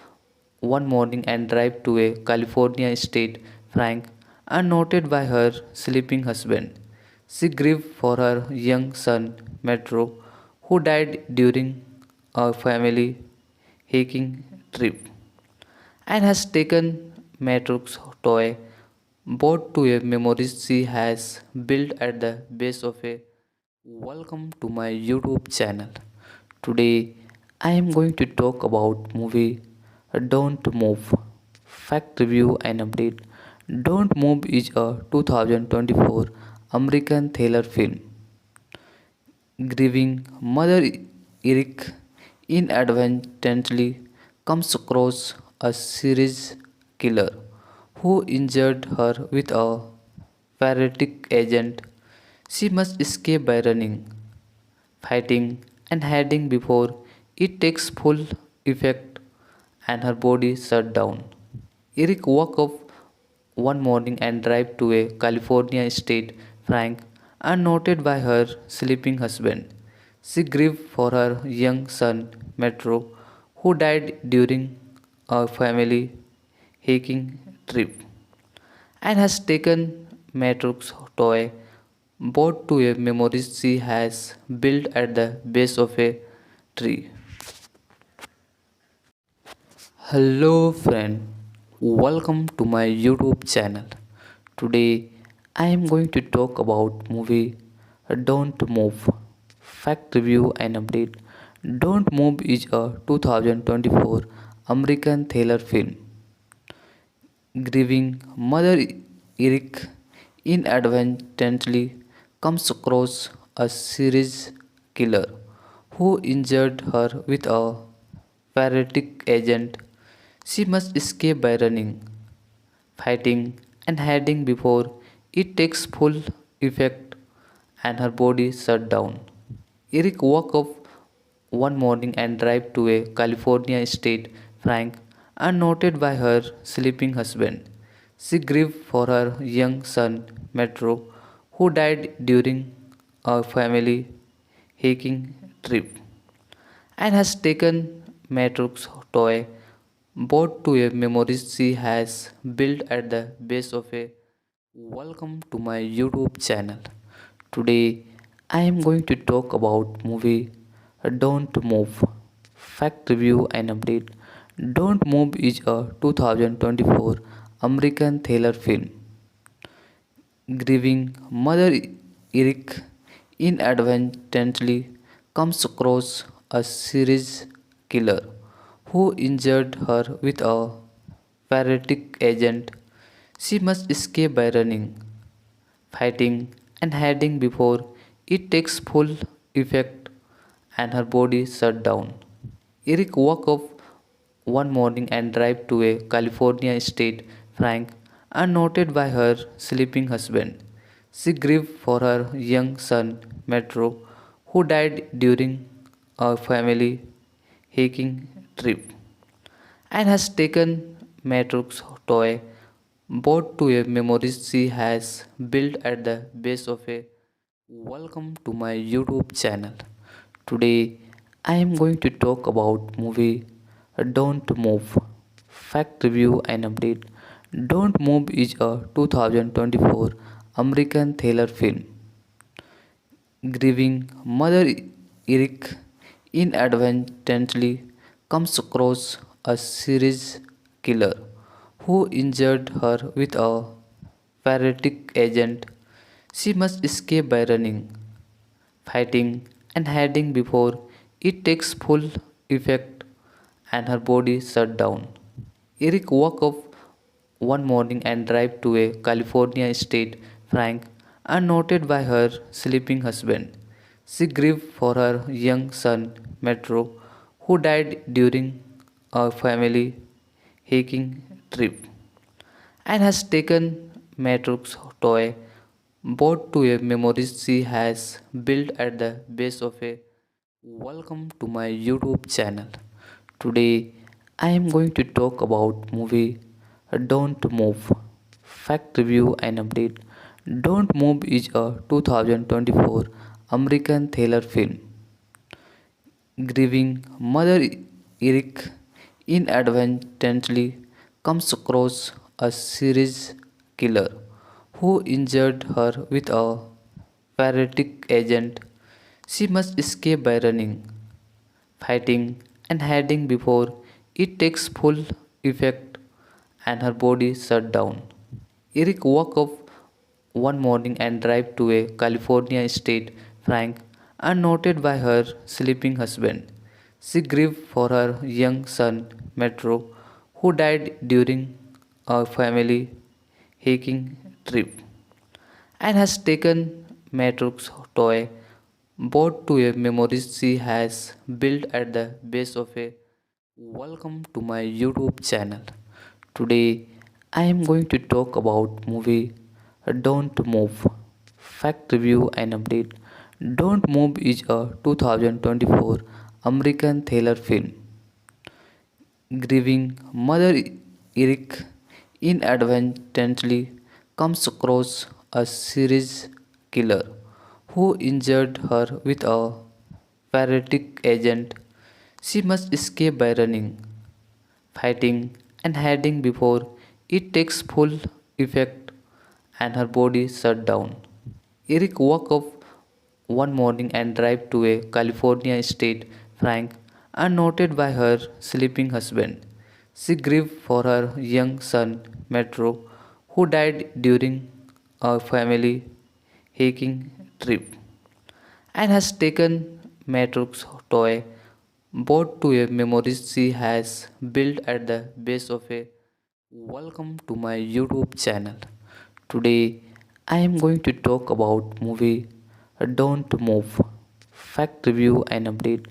one morning and drive to a California state frank unnoted by her sleeping husband. She grieved for her young son Metro, who died during a family hiking trip, and has taken Metro's toy boat to a memory she has built at the base of a. Welcome to my YouTube channel. Today I am going to talk about movie Don't Move. Fact review and update. Don't Move is a 2024 American thriller film. Grieving mother Eric inadvertently comes across a serious killer who injured her with a paralytic agent. She must escape by running, fighting, and hiding before it takes full effect and her body shut down. Eric woke up one morning and drive to a California state frank unnoted by her sleeping husband. She grieved for her young son Metro, who died during a family hiking trip, and has taken Metro's toy boat to a memory she has built at the base of a tree. Hello friend, welcome to my YouTube channel. Today I am going to talk about movie Don't Move. Fact review and update. Don't Move is a 2024 American thriller film. Grieving mother Eric inadvertently comes across a serious killer who injured her with a paralytic agent. She must escape by running, fighting, and hiding before it takes full effect and her body shut down. Eric woke up one morning and drive to a California state frank unnoted by her sleeping husband. She grieved for her young son Metro, who died during a family hiking trip, and has taken Metro's toy boat to a memory she has built at the base of a. Welcome to my YouTube channel. Today I am going to talk about movie Don't Move. Fact review and update. Don't Move is a 2024 American thriller film. Grieving mother Eric inadvertently comes across a serious killer who injured her with a paralytic agent. She must escape by running, fighting, and hiding before it takes full effect and her body shut down. Eric woke up one morning and drive to a California state frank unnoted by her sleeping husband. She grieved for her young son Metro, who died during a family hiking trip and has taken Matrix toy boat to a memories she has built at the base of a. Welcome to my YouTube channel. Today I am going to talk about movie Don't Move. Fact review and update. Don't Move is a 2024 American thriller film. Grieving mother Eric inadvertently comes across a serious killer who injured her with a paralytic agent. She must escape by running, fighting, and hiding before it takes full effect and her body shut down. Eric woke up one morning and drive to a California state Frank, unnoted by her sleeping husband. She grieved for her young son, Metro, who died during a family hiking trip, and has taken Metro's toy boat to a memory she has built at the base of a. Welcome to my YouTube channel. Today I am going to talk about movie Don't Move. Fact review and update. Don't Move is a 2024 American thriller film. Grieving mother Eric inadvertently comes across a serious killer who injured her with a paralytic agent. She must escape by running, fighting, and hiding before it takes full effect and her body shut down. Eric woke up one morning and drive to a California state Frank, unnoted by her sleeping husband. She grieved for her young son, Metro, who died during a family hiking trip, and has taken Metro's toy boat to a memory she has built at the base of a. Welcome to my YouTube channel. Today I am going to talk about movie Don't Move. Fact review and update. Don't Move is a 2024 American thriller film. Grieving mother Eric inadvertently comes across a serious killer who injured her with a paralytic agent. She must escape by running, fighting, and hiding before it takes full effect and her body shut down. Eric woke up one morning and drive to a California state Frank, unnoted by her sleeping husband. She grieved for her young son, Metro, who died during a family hiking trip, and has taken Metro's toy boat to a memory she has built at the base of a. Welcome to my YouTube channel. Today I am going to talk about movie Don't Move. Fact review and update.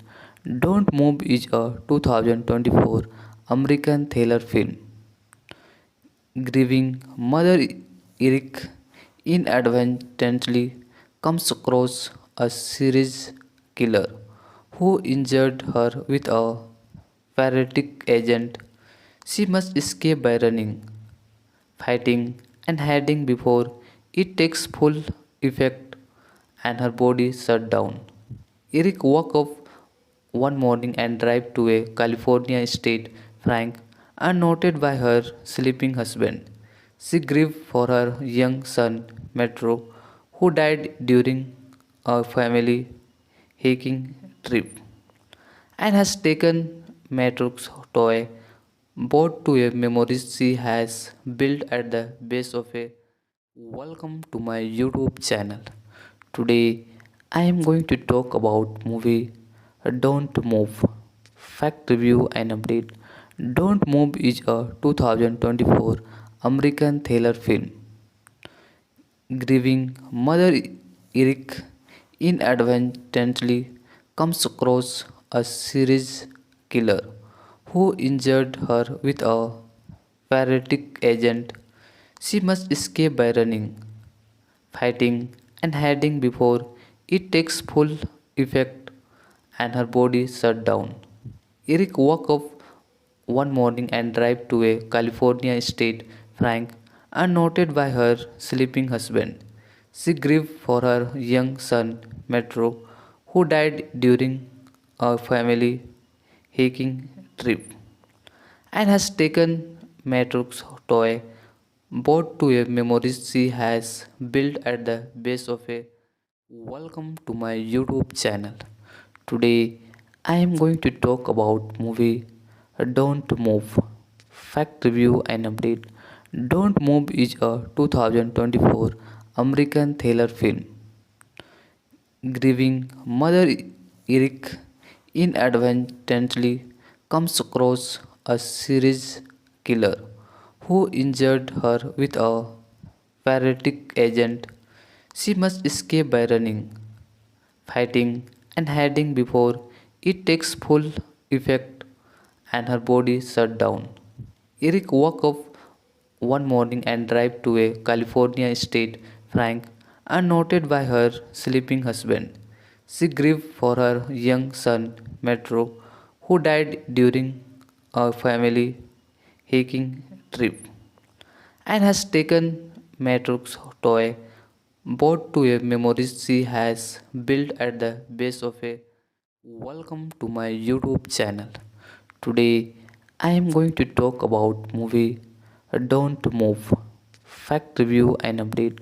Don't Move is a 2024 American thriller film. Grieving mother Eric inadvertently comes across a serious killer who injured her with a paralytic agent. She must escape by running, fighting, and hiding before it takes full effect and her body shut down. Eric woke up one morning and drive to a California state Frank, unnoted by her sleeping husband. She grieved for her young son, Metro, who died during a family hiking trip, and has taken Metro's toy boat to a memory she has built at the base of a. Welcome to my YouTube channel. Today I am going to talk about movie Don't Move. Fact review and update. Don't Move is a 2024 American thriller film. Grieving mother Eric inadvertently comes across a serious killer who injured her with a paralytic agent. She must escape by running, fighting, and hiding before it takes full effect and her body shut down. Eric woke up one morning and drive to a California state Frank, unnoted by her sleeping husband. She grieved for her young son, Metro, who died during a family hiking trip, and has taken Metro's toy boat to a memory she has built at the base of a. Welcome to my YouTube channel. Today I am going to talk about movie Don't Move. Fact review and update. Don't Move is a 2024 American thriller film. Grieving mother Eric inadvertently comes across a series killer who injured her with a paralytic agent. She must escape by running, fighting, and hiding before it takes full effect and her body shut down. Eric woke up one morning and drive to a California state Frank, unnoted by her sleeping husband. She grieved for her young son, Metro, who died during a family hiking trip, and has taken Metro's toy boat to a memory she has built at the base of a. Welcome to my YouTube channel. Today I am going to talk about movie Don't Move. Fact review and update.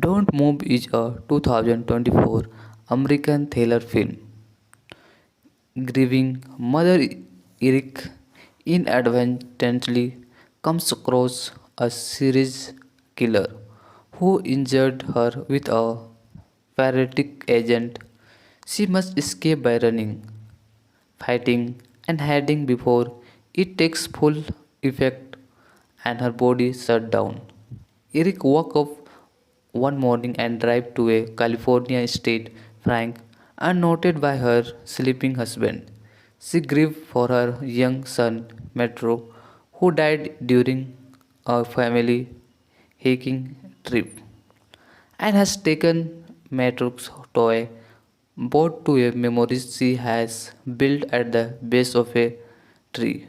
Don't Move is a 2024 American thriller film. Grieving mother Eric inadvertently comes across a series killer who injured her with a paralytic agent. She must escape by running, fighting, and hiding before it takes full effect and her body shut down. Eric woke up one morning and drive to a California state Frank, unnoted by her sleeping husband. She grieved for her young son, Metro, who died during a family hiking trip, and has taken Metro's toy boat to a memory she has built at the base of a tree.